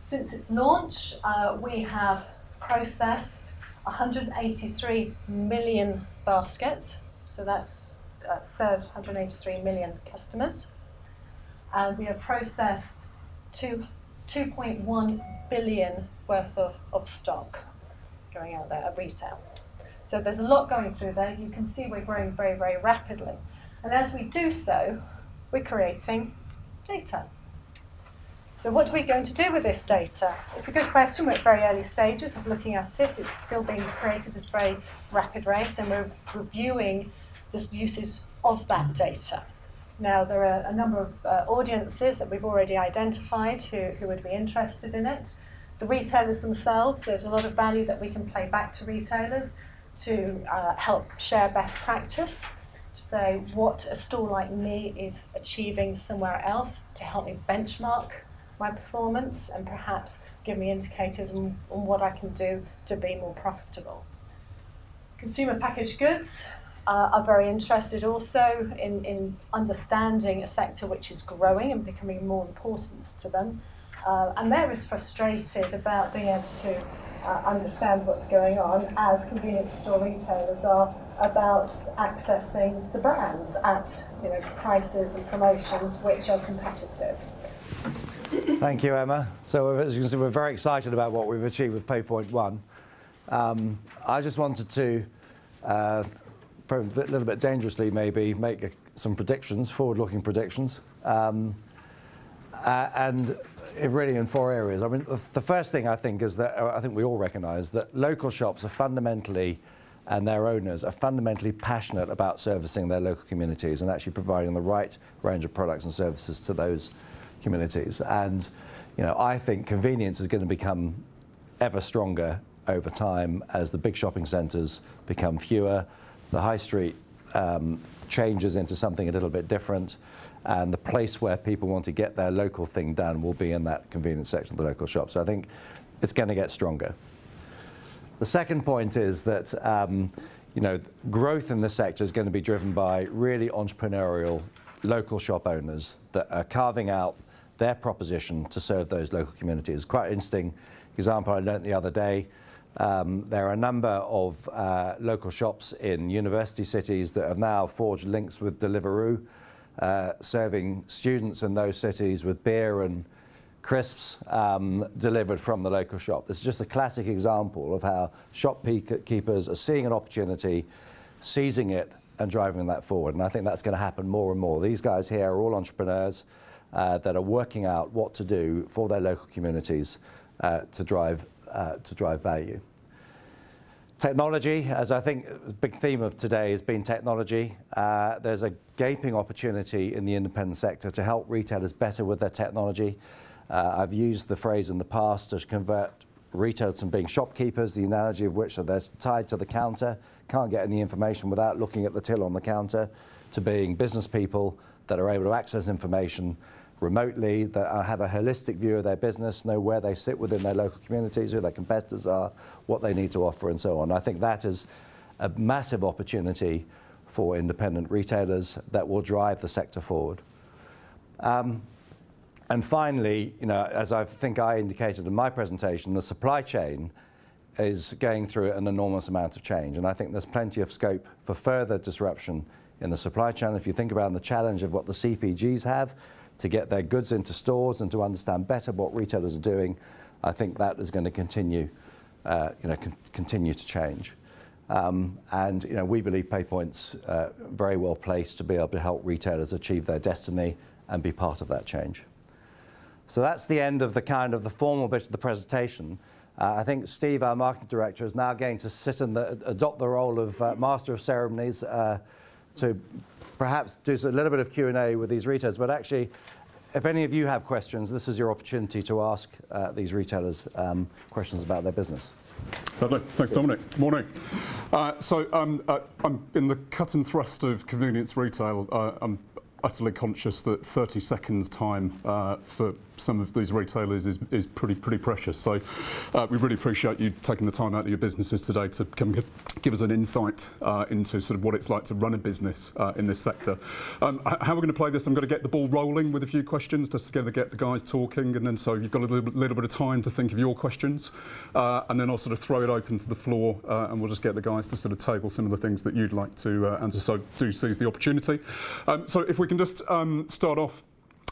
Speaker 3: Since its launch, we have processed 183 million baskets, so that's served 183 million customers. And we have processed 2.1 billion worth of stock going out there at retail. So there's a lot going through there. You can see we're growing very, very rapidly. And as we do so, we're creating data. So what are we going to do with this data? It's a good question. We're at very early stages of looking at it. It's still being created at a very rapid rate, and we're reviewing the uses of that data. Now, there are a number of audiences that we've already identified who would be interested in it. The retailers themselves, there's a lot of value that we can play back to retailers to help share best practice, to say what a store like me is achieving somewhere else, to help me benchmark my performance and perhaps give me indicators on what I can do to be more profitable. Consumer packaged goods are very interested also in understanding a sector which is growing and becoming more important to them. And they're as frustrated about being able to understand what's going on as convenience store retailers are about accessing the brands at prices and promotions which are competitive.
Speaker 2: Thank you, Emma. So as you can see, we're very excited about what we've achieved with PayPoint One. I just wanted to, a little bit dangerously maybe, make some predictions, forward-looking predictions. And really in 4 areas. I mean, the first thing I think is that I think we all recognise that local shops are fundamentally, and their owners are fundamentally passionate about servicing their local communities and actually providing the right range of products and services to those communities. And I think convenience is going to become ever stronger over time as the big shopping centres become fewer, the high street changes into something a little bit different, and the place where people want to get their local thing done will be in that convenience section of the local shop. So I think it's going to get stronger. The second point is that growth in the sector is going to be driven by really entrepreneurial local shop owners that are carving out their proposition to serve those local communities. Quite an interesting example I learnt the other day. There are a number of local shops in university cities that have now forged links with Deliveroo serving students in those cities with beer and crisps delivered from the local shop. This is just a classic example of how shopkeepers are seeing an opportunity, seizing it and driving that forward. And I think that's going to happen more and more. These guys here are all entrepreneurs that are working out what to do for their local communities to drive value. Technology, as I think the big theme of today has been technology. There's a gaping opportunity in the independent sector to help retailers better with their technology. I've used the phrase in the past to convert retailers from being shopkeepers, the analogy of which are they're tied to the counter, can't get any information without looking at the till on the counter, to being business people that are able to access information remotely, that have a holistic view of their business, know where they sit within their local communities, who their competitors are, what they need to offer, and so on. I think that is a massive opportunity for independent retailers that will drive the sector forward. And finally, as I think I indicated in my presentation, the supply chain is going through an enormous amount of change. And I think there's plenty of scope for further disruption in the supply chain. If you think about the challenge of what the CPGs have to get their goods into stores and to understand better what retailers are doing, I think that is going to continue to change. And we believe PayPoint's very well placed to be able to help retailers achieve their destiny and be part of that change. So that's the end of the formal bit of the presentation. I think Steve, our marketing director, is now going to sit and adopt the role of master of ceremonies to perhaps do a little bit of Q&A with these retailers. But actually, if any of you have questions, this is your opportunity to ask these retailers questions about their business.
Speaker 5: Lovely. Thanks, Dominic. Morning. So I'm in the cut and thrust of convenience retail. I'm utterly conscious that 30 seconds time for some of these retailers is pretty precious. So we really appreciate you taking the time out of your businesses today to come give us an insight into sort of what it's like to run a business in this sector. How we're going to play this, I'm going to get the ball rolling with a few questions just to get the guys talking, and then so you've got a little bit of time to think of your questions, and then I'll sort of throw it open to the floor and we'll just get the guys to sort of table some of the things that you'd like to answer. So do seize the opportunity. So if we can just start off,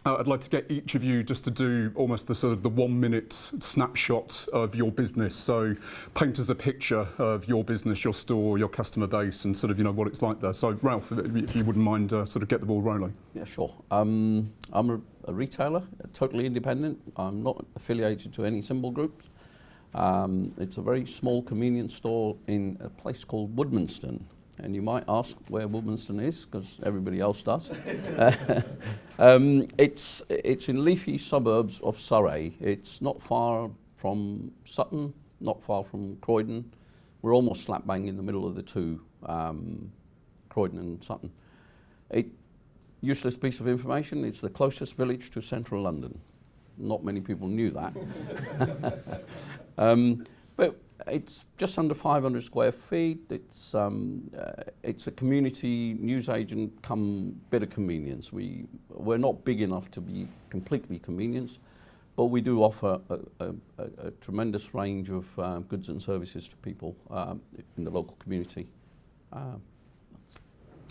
Speaker 5: I'd like to get each of you just to do almost the sort of the 1 minute snapshot of your business. So paint us a picture of your business, your store, your customer base, and sort of what it's like there. So Ralph, if you wouldn't mind sort of get the ball rolling.
Speaker 6: Yeah, sure. I'm a retailer, totally independent. I'm not affiliated to any symbol groups. It's a very small convenience store in a place called Woodmanston. And you might ask where Woodmanston is, because everybody else does. It's in leafy suburbs of Surrey. It's not far from Sutton, not far from Croydon. We're almost slap bang in the middle of the two, Croydon and Sutton. Useless piece of information, it's the closest village to central London. Not many people knew that. But it's just under 500 square feet. It's a community newsagent come bit of convenience. We're not big enough to be completely convenience, but we do offer a tremendous range of goods and services to people in the local community.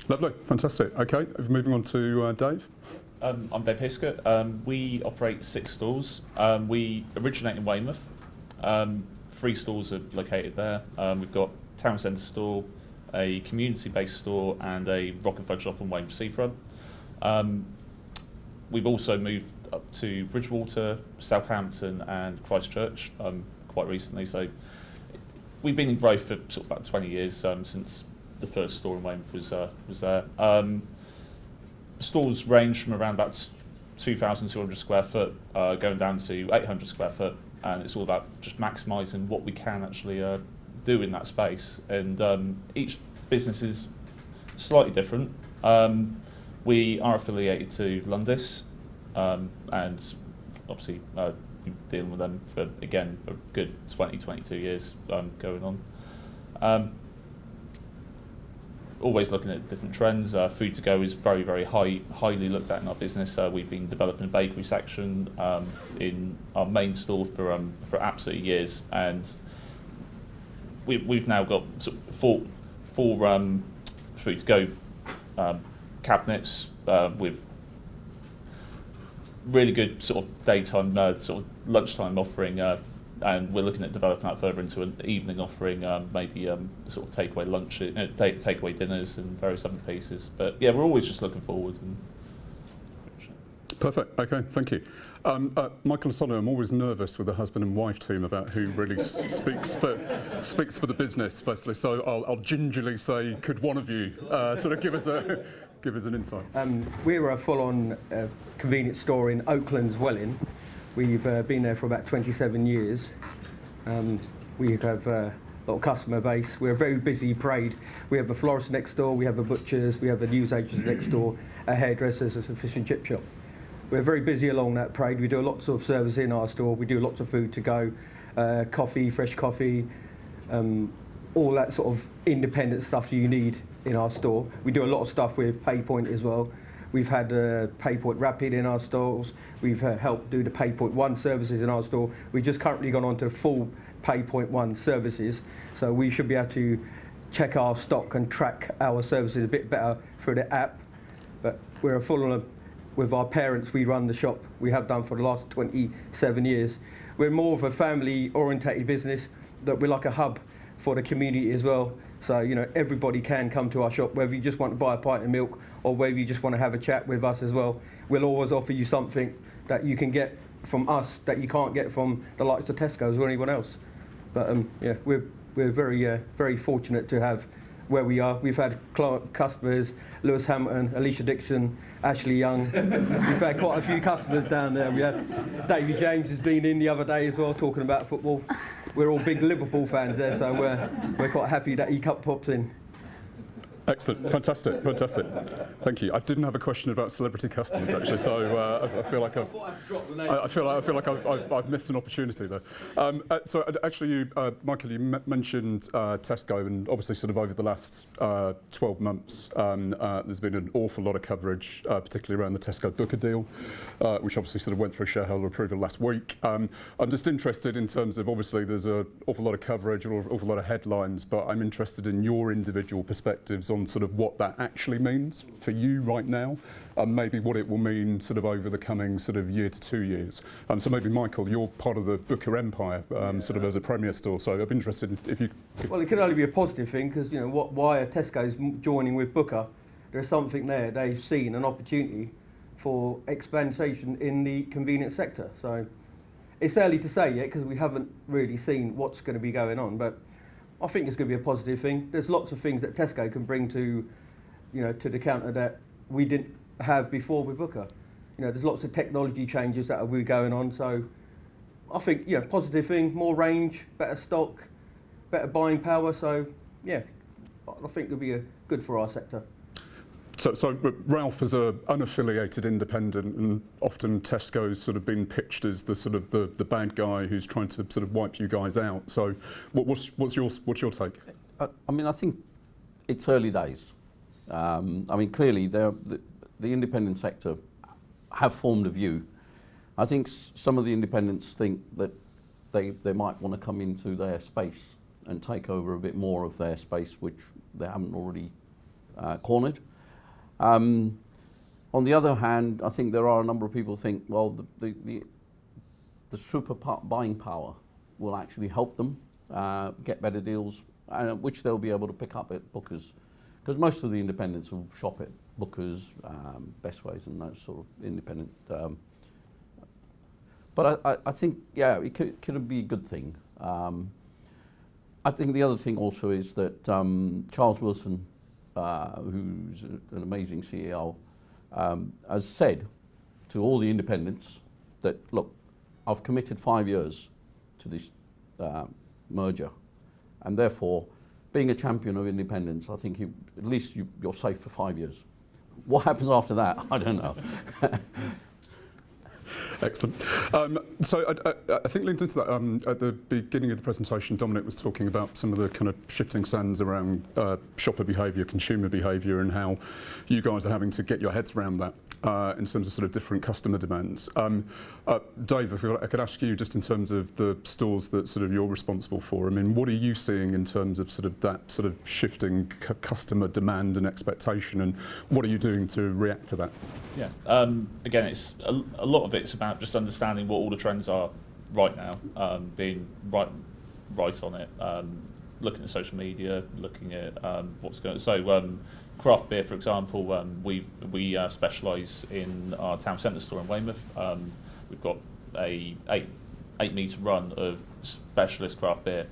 Speaker 5: Lovely, fantastic. Okay, moving on to Dave.
Speaker 7: I'm Dave Pisgah. We operate 6 stores. We originate in Weymouth. 3 stores are located there. We've got Town Centre store, a community-based store, and a rock and fudge shop on Weymouth Seafront. We've also moved up to Bridgewater, Southampton, and Christchurch quite recently. So we've been in growth for sort of about 20 years since the first store in Weymouth was there. Stores range from around about 2,200 square foot going down to 800 square foot. And it's all about just maximising what we can actually do in that space. And each business is slightly different. We are affiliated to Lundis, and obviously been dealing with them for, again, a good 22 years going on. Always looking at different trends. Food to go is very highly looked at in our business. We've been developing a bakery section in our main store for absolutely years, and we've now got sort of four food to go cabinets with really good sort of daytime, sort of lunchtime offering, and we're looking at developing that further into an evening offering, maybe sort of takeaway lunch, takeaway dinners, and various other pieces. But yeah, we're always just looking forward. And
Speaker 5: Perfect. Okay, thank you. Michael and Sanne, I'm always nervous with the husband and wife team about who really speaks for the business, basically. So I'll gingerly say, could one of you sort of give us an insight?
Speaker 8: We're a full-on convenience store in Oakland's Welling. We've been there for about 27 years. We have a lot of customer base. We're a very busy parade. We have a florist next door, we have a butcher's, we have a newsagent next door, a hairdresser's, a fish and chip shop. We're very busy along that parade. We do lots of service in our store. We do lots of food to go, coffee, fresh coffee, all that sort of independent stuff you need in our store. We do a lot of stuff with PayPoint as well. We've had PayPoint Rapid in our stores. We've helped do the PayPoint One services in our store. We've just currently gone on to full PayPoint One services, so we should be able to check our stock and track our services a bit better through the app. But we're a full with our parents, we run the shop. We have done for the last 27 years. We're more of a family-orientated business, that we're like a hub for the community as well. So, you know, everybody can come to our shop, whether you just want to buy a pint of milk or whether you just want to have a chat with us as well. We'll always offer you something that you can get from us that you can't get from the likes of Tesco's or anyone else. But yeah, we're very fortunate to have where we are. We've had customers, Lewis Hamilton, Alicia Dixon, Ashley Young. We've had quite a few customers down there. We had Davy James has been in the other day as well, talking about football. We're all big Liverpool fans there, so we're quite happy that he pops in.
Speaker 5: Excellent, fantastic. Thank you. I didn't have a question about celebrity customers actually, so I feel like I've missed an opportunity there. So actually, Michael, you mentioned Tesco, and obviously, sort of over the last 12 months, there's been an awful lot of coverage, particularly around the Tesco Booker deal, which obviously sort of went through shareholder approval last week. I'm just interested in terms of, obviously, there's an awful lot of coverage, an awful lot of headlines, but I'm interested in your individual perspectives on sort of what that actually means for you right now, and maybe what it will mean sort of over the coming sort of year to 2 years. So maybe Michael, you're part of the Booker empire, sort of as a premier store. So I'm interested if you could...
Speaker 8: Well, it can only be a positive thing, because you know why are Tesco's joining with Booker? There's something there. They've seen an opportunity for expansion in the convenience sector. So it's early to say yet, because we haven't really seen what's going to be going on, but I think it's going to be a positive thing. There's lots of things that Tesco can bring to, you know, to the counter that we didn't have before with Booker. You know, there's lots of technology changes that are going on. So I think, you know, positive thing, more range, better stock, better buying power. So yeah, I think it'll be good for our sector.
Speaker 5: So Ralph is an unaffiliated independent, and often Tesco's sort of been pitched as the sort of the bad guy who's trying to sort of wipe you guys out. So what's your take?
Speaker 6: I mean, I think it's early days. I mean, clearly the independent sector have formed a view. I think some of the independents think that they might want to come into their space and take over a bit more of their space, which they haven't already cornered. On the other hand, I think there are a number of people who think, well, the super buying power will actually help them get better deals, which they'll be able to pick up at Booker's, because most of the independents will shop at Booker's, Best Ways, and those sort of independent. But I think, yeah, it could be a good thing. I think the other thing also is that Charles Wilson, who's an amazing CEO, has said to all the independents that, look, I've committed 5 years to this merger, and therefore, being a champion of independence, I think at least you're safe for 5 years. What happens after that, I don't know.
Speaker 5: Excellent. So I think linked into that, at the beginning of the presentation, Dominic was talking about some of the kind of shifting sands around shopper behaviour, consumer behaviour, and how you guys are having to get your heads around that in terms of sort of different customer demands. Dave, if I could ask you just in terms of the stores that sort of you're responsible for, I mean, what are you seeing in terms of sort of that sort of shifting customer demand and expectation, and what are you doing to react to that?
Speaker 7: Yeah. Again, it's a lot of it's about just understanding what all the trends are right now, being right on it, looking at social media, looking at what's going on. So craft beer, for example, we specialise in our town centre store in Weymouth. We've got a 8-metre run of specialist craft beer,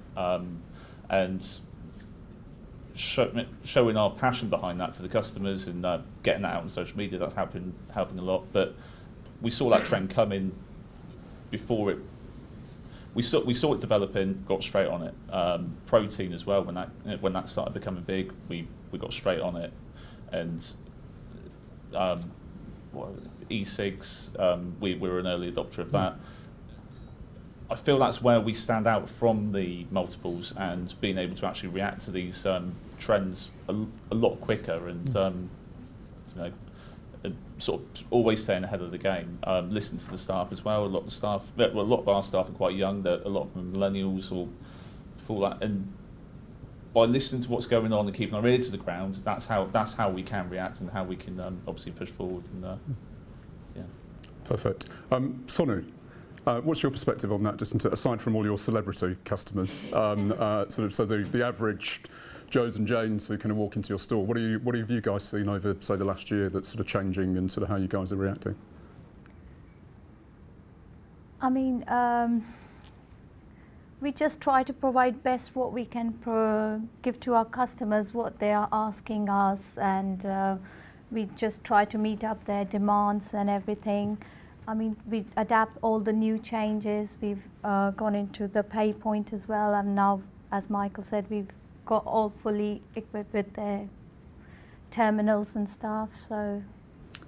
Speaker 7: and showing our passion behind that to the customers and getting that out on social media, that's helping a lot. But we saw that trend come in before it. We saw it developing, got straight on it. Protein as well, when that started becoming big, we got straight on it. And e-cigs, we were an early adopter of that. I feel that's where we stand out from the multiples, and being able to actually react to these trends a lot quicker, and you know, sort of always staying ahead of the game. Listen to the staff as well. A lot of our staff are quite young. A lot of them are millennials or before that, and by listening to what's going on and keeping our ear to the ground, that's how we can react and how we can obviously push forward. And yeah.
Speaker 5: Perfect. Sanne, what's your perspective on that? Just aside from all your celebrity customers, sort of, so the average Joes and Janes who kind of walk into your store, what have you guys seen over, say, the last year that's sort of changing, and sort of how you guys are reacting?
Speaker 9: I mean, we just try to provide best what we can give to our customers, what they are asking us, and we just try to meet up their demands and everything. I mean, we adapt all the new changes. We've gone into the PayPoint as well, and now, as Michael said, we've got all fully equipped with their terminals and stuff. So.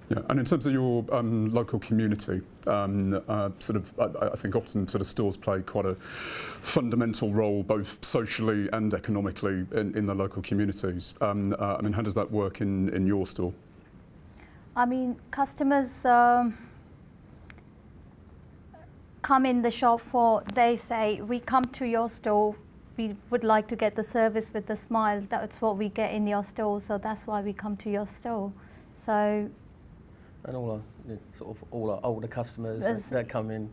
Speaker 5: Yeah, and in terms of your local community, sort of, I think often sort of stores play quite a fundamental role, both socially and economically, in the local communities. I mean, how does that work in your store?
Speaker 9: I mean, customers come in the shop they say, we come to your store, we would like to get the service with a smile. That's what we get in your store, so that's why we come to your store. So.
Speaker 8: And all our older customers that come in,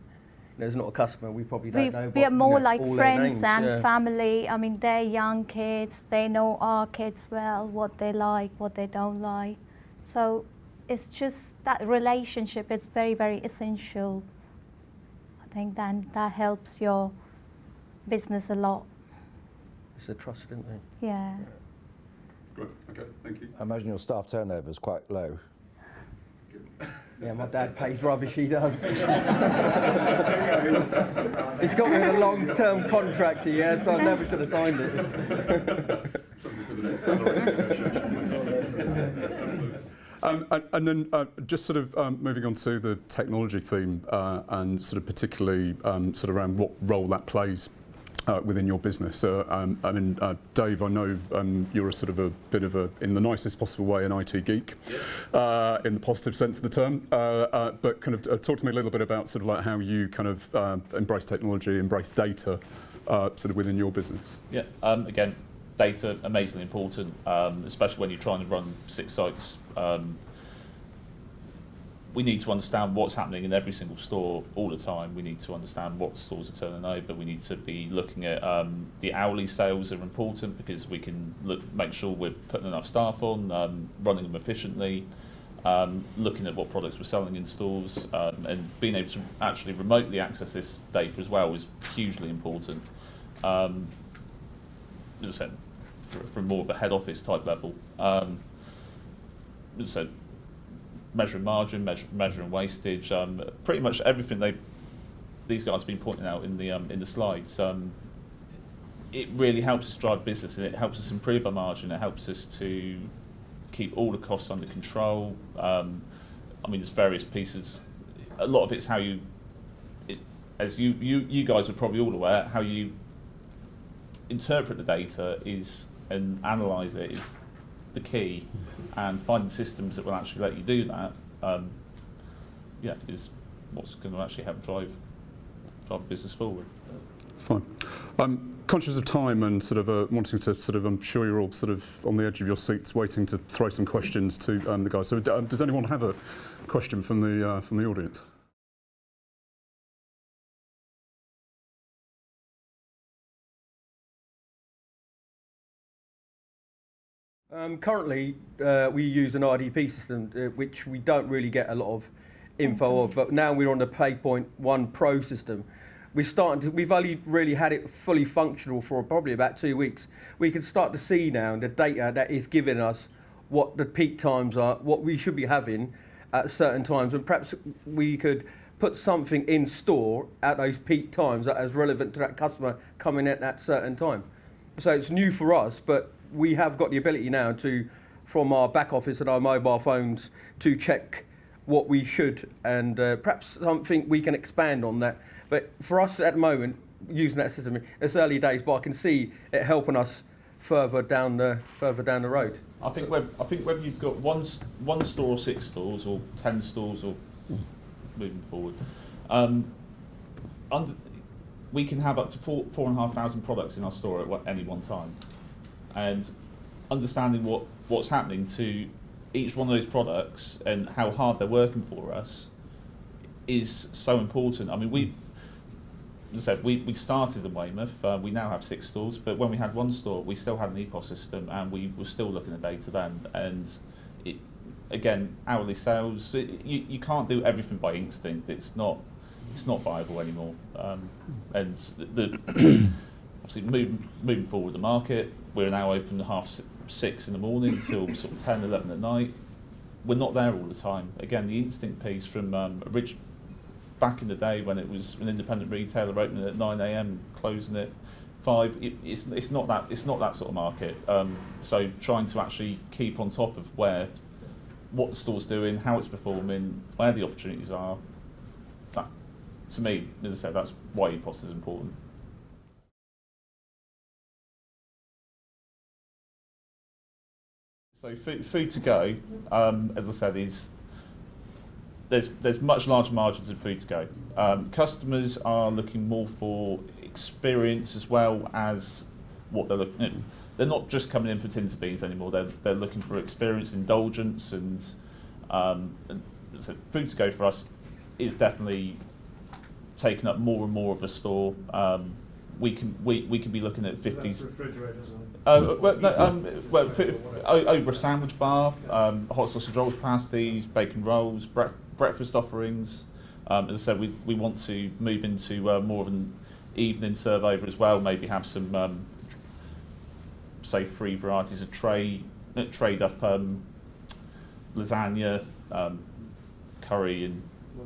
Speaker 8: there's not a customer we probably don't know.
Speaker 9: We are more like
Speaker 8: all
Speaker 9: friends and
Speaker 8: yeah.
Speaker 9: family. I mean, they're young kids. They know our kids well, what they like, what they don't like. So it's just that relationship is very, very essential. I think that helps your business a lot.
Speaker 8: It's a trust, isn't it?
Speaker 9: Yeah.
Speaker 5: Good. Okay. Thank you.
Speaker 2: I imagine your staff turnover is quite low.
Speaker 8: Yeah, my dad pays rubbish, he does. He's got me in a long-term contract here, yeah, so I never should have signed it.
Speaker 5: Something for the next salary negotiation. And then just sort of moving on to the technology theme, and sort of particularly sort of around what role that plays within your business. I mean, Dave, I know you're a sort of a bit of a, in the nicest possible way, an IT geek, in the positive sense of the term. But kind of talk to me a little bit about sort of like how you kind of embrace technology, embrace data, sort of within your business.
Speaker 7: Yeah. Again, data amazingly important, especially when you're trying to run 6 sites. We need to understand what's happening in every single store all the time. We need to understand what stores are turning over. We need to be looking at the hourly sales are important, because we can make sure we're putting enough staff on, running them efficiently, looking at what products we're selling in stores, and being able to actually remotely access this data as well is hugely important. As I said, from more of a head office type level. As I said, measuring margin, measuring wastage, pretty much everything these guys have been pointing out in the slides. It really helps us drive business, and it helps us improve our margin. It helps us to keep all the costs under control. I mean, there's various pieces. A lot of it's how you as you guys are probably all aware, how you interpret the data is and analyse it is the key, and finding systems that will actually let you do that, is what's going to actually help drive the business forward.
Speaker 5: Fine. I'm conscious of time and sort of wanting to sort of, I'm sure you're all sort of on the edge of your seats waiting to throw some questions to the guys. So does anyone have a question from the audience?
Speaker 8: Currently, we use an RDP system, which we don't really get a lot of info of, but now we're on the PayPoint 1 Pro system. We've only really had it fully functional for probably about 2 weeks. We can start to see now the data that is giving us what the peak times are, what we should be having at certain times, and perhaps we could put something in store at those peak times that is relevant to that customer coming at that certain time. So it's new for us, but we have got the ability now to, from our back office and our mobile phones, to check what we should, and perhaps something we can expand on that. But for us at the moment, using that system, it's early days, but I can see it helping us further down the road.
Speaker 7: I think whether you've got one store or 6 stores or 10 stores or moving forward, we can have up to 4,500 products in our store at any one time, and understanding what's happening to each one of those products and how hard they're working for us is so important. I mean, as I said, we started in Weymouth. We now have 6 stores, but when we had 1 store, we still had an ePal system, and we were still looking at data then. And again, hourly sales, you can't do everything by instinct. It's not viable anymore. And obviously moving forward the market, we're now open 6:30 in the morning till sort of 10, 11 at night. We're not there all the time. Again, the instinct piece from back in the day when it was an independent retailer opening at 9 a.m, closing at 5, it's not that sort of market. So trying to actually keep on top of what the store's doing, how it's performing, where the opportunities are. That, to me, as I said, that's why ePOS is important. So food to go, as I said, there's much larger margins in food to go. Customers are looking more for experience as well as what they're looking at. They're not just coming in for tins of beans anymore. They're looking for experience, indulgence, and so food to go for us is definitely taking up more and more of a store. We can be looking at 50s.
Speaker 10: Refrigerators.
Speaker 7: Over a sandwich bar, hot sausage rolls, pasties, bacon rolls, breakfast offerings. As I said, we want to move into more of an evening serve over as well. Maybe have some, say, 3 varieties of trade up lasagna, curry, and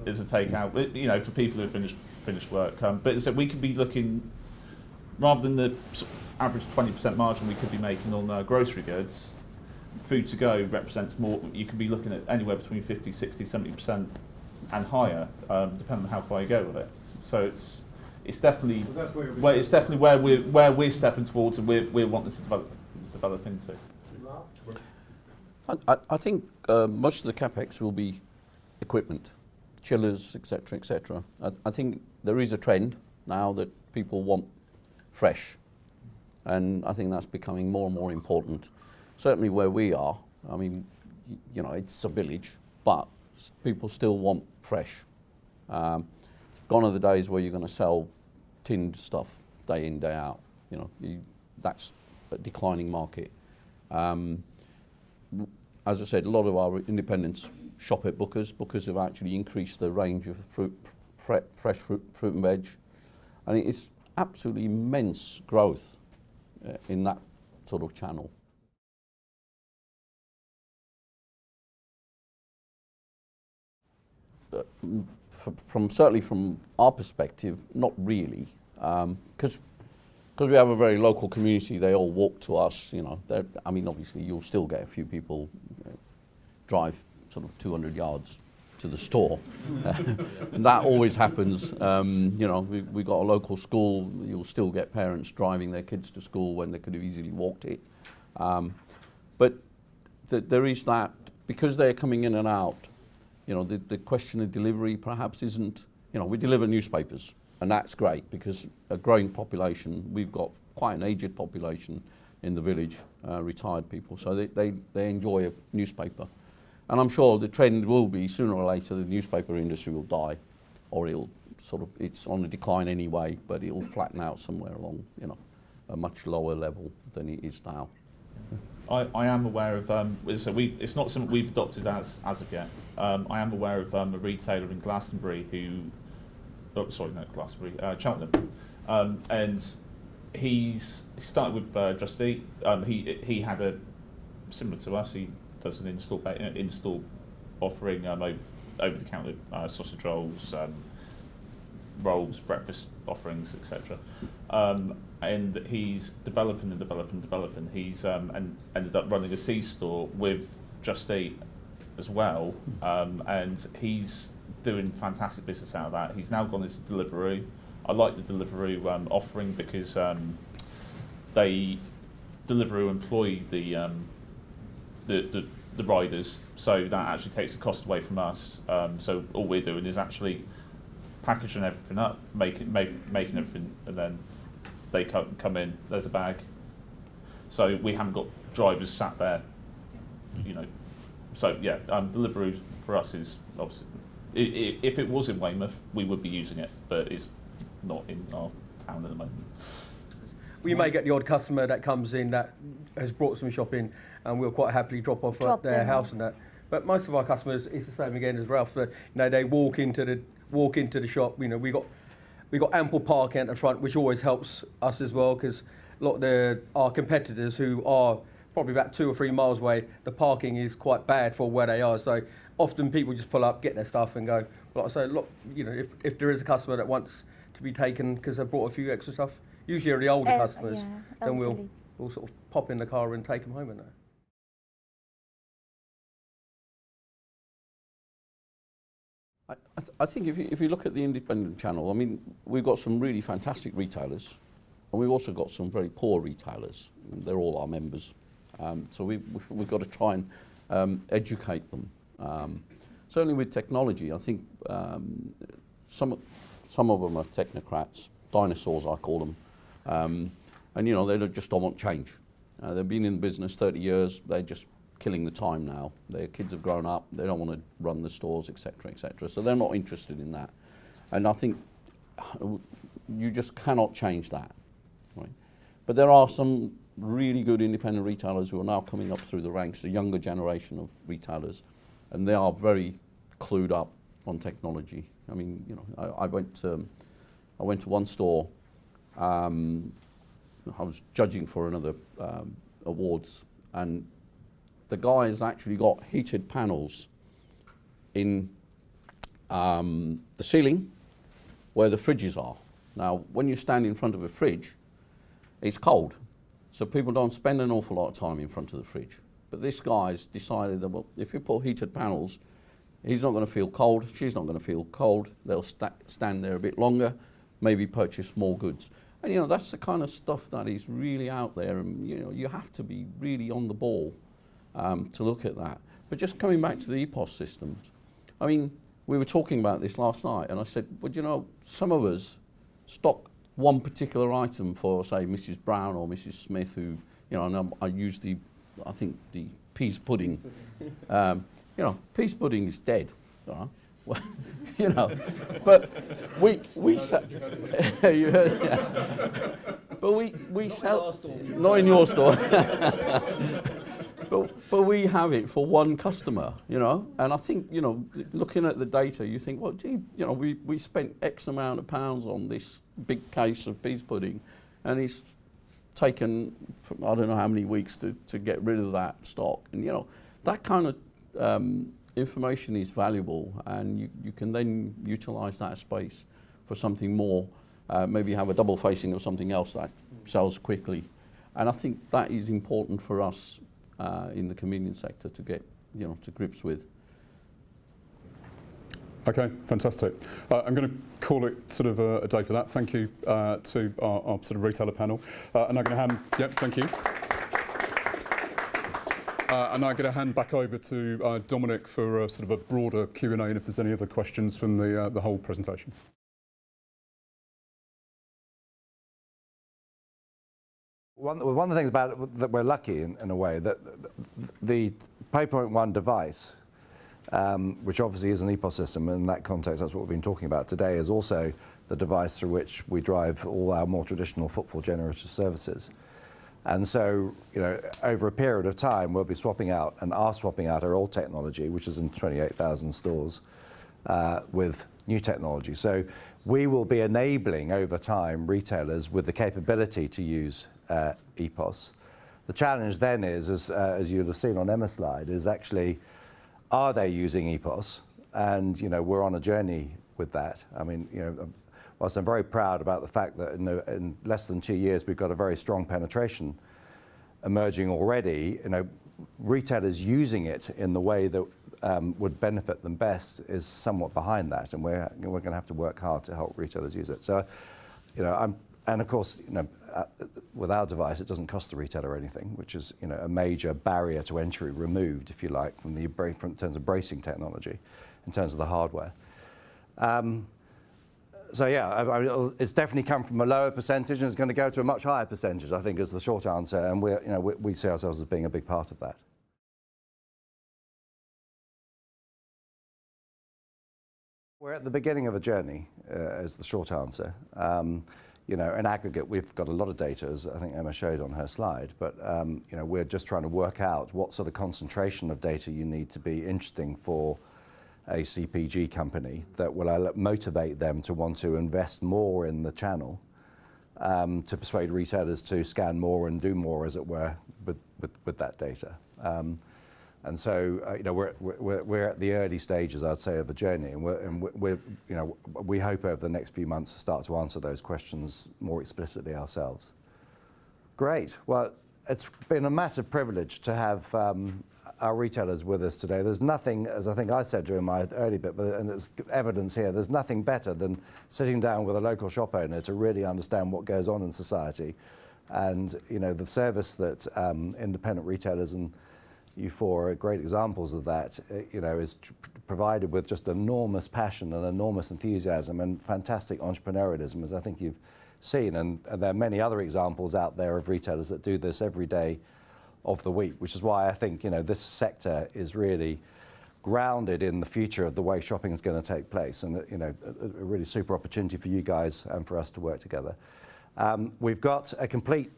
Speaker 7: as a takeout. You know, for people who finished work. But as I said, we could be looking, rather than the average 20% margin we could be making on grocery goods, food to go represents more. You could be looking at anywhere between 50, 60, 70% and higher, depending on how far you go with it. So it's definitely where we're stepping towards, and we're wanting to develop into.
Speaker 6: I think most of the capex will be equipment, chillers, etc., etc. I think there is a trend now that people want fresh, and I think that's becoming more and more important. Certainly where we are, I mean, you know, it's a village, but people still want fresh. Gone are the days where you're going to sell tinned stuff day in, day out. You know, that's a declining market. As I said, a lot of our independents shop at Booker's. Booker's have actually increased the range of fresh fruit and veg, and it's absolutely immense growth in that sort of channel. Certainly from our perspective, not really, because we have a very local community. They all walk to us. You know, I mean, obviously you'll still get a few people drive sort of 200 yards to the store. And that always happens. You know, we got a local school. You'll still get parents driving their kids to school when they could have easily walked it. But there is that, because they're coming in and out, you know, the question of delivery perhaps isn't, you know, we deliver newspapers, and that's great because a growing population, we've got quite an aged population in the village, retired people, so they enjoy a newspaper. And I'm sure the trend will be, sooner or later, the newspaper industry will die, or it'll sort of, it's on a decline anyway, but it'll flatten out somewhere along, you know, a much lower level than it is now.
Speaker 7: I am aware of, so it's not something we've adopted as of yet. I am aware of a retailer in Glastonbury who, oh, sorry, not Glastonbury, Cheltenham, and he started with Just Eat. He had a, similar to us, he does an in-store offering over the counter sausage rolls, rolls, breakfast offerings, etc. And he's developing. He's and ended up running a C-store with Just Eat as well, and he's doing fantastic business out of that. He's now gone into Deliveroo. I like the Deliveroo offering because Deliveroo employ the riders, so that actually takes the cost away from us. So all we're doing is actually packaging everything up, making everything, and then they come in. There's a bag. So we haven't got drivers sat there, you know. So yeah, Deliveroo for us is obviously. If it was in Weymouth, we would be using it, but it's not in our town at the moment.
Speaker 8: We may get the odd customer that comes in that has brought some shopping, and we'll quite happily drop off at their house and that. But most of our customers, it's the same again as Ralph. You know, they walk into the shop. You know, we got ample parking at the front, which always helps us as well, because a lot of our competitors who are probably about 2 or 3 miles away, the parking is quite bad for where they are. So often people just pull up, get their stuff, and go. Like I say, look, you know, if there is a customer that wants to be taken because they brought a few extra stuff, usually are the older customers, then we'll sort of pop in the car and take them home and that.
Speaker 6: I think if you look at the independent channel, I mean, we've got some really fantastic retailers, and we've also got some very poor retailers. They're all our members, so we've got to try and educate them. Certainly with technology, I think some of them are technocrats, dinosaurs I call them, and you know, they just don't want change. They've been in the business 30 years, they're just killing the time now. Their kids have grown up, they don't want to run the stores, etc., etc. So they're not interested in that. And I think you just cannot change that. Right? But there are some really good independent retailers who are now coming up through the ranks, the younger generation of retailers, and they are very clued up on technology. I mean, you know, I went to one store. I was judging for another awards, and the guy has actually got heated panels in the ceiling where the fridges are. Now, when you stand in front of a fridge, it's cold, so people don't spend an awful lot of time in front of the fridge. But this guy's decided that, well, if you put heated panels, he's not going to feel cold, she's not going to feel cold, they'll stand there a bit longer, maybe purchase more goods. And you know, that's the kind of stuff that is really out there, and you know, you have to be really on the ball to look at that. But just coming back to the EPOS systems, I mean, we were talking about this last night, and I said, well, you know, some of us stock one particular item for, say, Mrs. Brown or Mrs. Smith, who, you know, and I use I think the peas pudding. You know, peas pudding is dead, right? Well, you know, but we sell. You heard, yeah. But we sell. Not in your store. But we have it for one customer, you know, and I think, you know, looking at the data, you think, well, gee, you know, we spent X amount of pounds on this big case of peas pudding, and it's taken, I don't know how many weeks to get rid of that stock. And, you know, that kind of information is valuable, and you can then utilise that space for something more, maybe have a double facing of something else that sells quickly. And I think that is important for us in the convenience sector to get, you know, to grips with.
Speaker 5: Okay, fantastic. I'm going to call it sort of a day for that. Thank you to our sort of retailer panel. And I'm going to hand, yep, thank you. And I'm going to hand back over to Dominic for sort of a broader Q&A and if there's any other questions from the whole presentation.
Speaker 2: One of the things about it that we're lucky in a way that the PayPoint One device, which obviously is an ePal system, and in that context that's what we've been talking about today, is also the device through which we drive all our more traditional footfall generative services. And so, you know, over a period of time, we'll be swapping out and are swapping out our old technology, which is in 28,000 stores, with new technology. So we will be enabling over time retailers with the capability to use EPOS. The challenge then is, as you'd have seen on Emma's slide, is actually, are they using EPOS? And, you know, we're on a journey with that. I mean, you know, whilst I'm very proud about the fact that in less than 2 years we've got a very strong penetration emerging already, you know, retailers using it in the way that would benefit them best is somewhat behind that, and we're going to have to work hard to help retailers use it. So, you know, and of course, you know, with our device, it doesn't cost the retailer anything, which is, you know, a major barrier to entry removed, if you like, from in terms of bracing technology, in terms of the hardware. So yeah, it's definitely come from a lower percentage, and it's going to go to a much higher percentage, I think, is the short answer. And we see ourselves as being a big part of that. We're at the beginning of a journey, is the short answer. You know, in aggregate, we've got a lot of data, as I think Emma showed on her slide, but you know, we're just trying to work out what sort of concentration of data you need to be interesting for a CPG company that will motivate them to want to invest more in the channel, to persuade retailers to scan more and do more, as it were, with that data. And so, you know, we're at the early stages, I'd say, of a journey, and we're you know, we hope over the next few months to start to answer those questions more explicitly ourselves. Great. Well, it's been a massive privilege to have our retailers with us today. There's nothing, as I think I said during my early bit, and there's evidence here, there's nothing better than sitting down with a local shop owner to really understand what goes on in society. And, you know, the service that independent retailers and you four are great examples of that, you know, is provided with just enormous passion and enormous enthusiasm and fantastic entrepreneurialism, as I think you've seen. And there are many other examples out there of retailers that do this every day of the week, which is why I think, you know, this sector is really grounded in the future of the way shopping is going to take place, and, you know, a really super opportunity for you guys and for us to work together. We've got a complete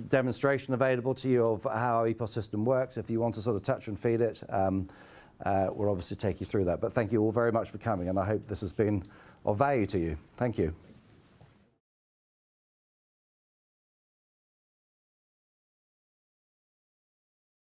Speaker 2: demonstration available to you of how our EPOS system works. If you want to sort of touch and feed it, we'll obviously take you through that. But thank you all very much for coming, and I hope this has been of value to you. Thank you.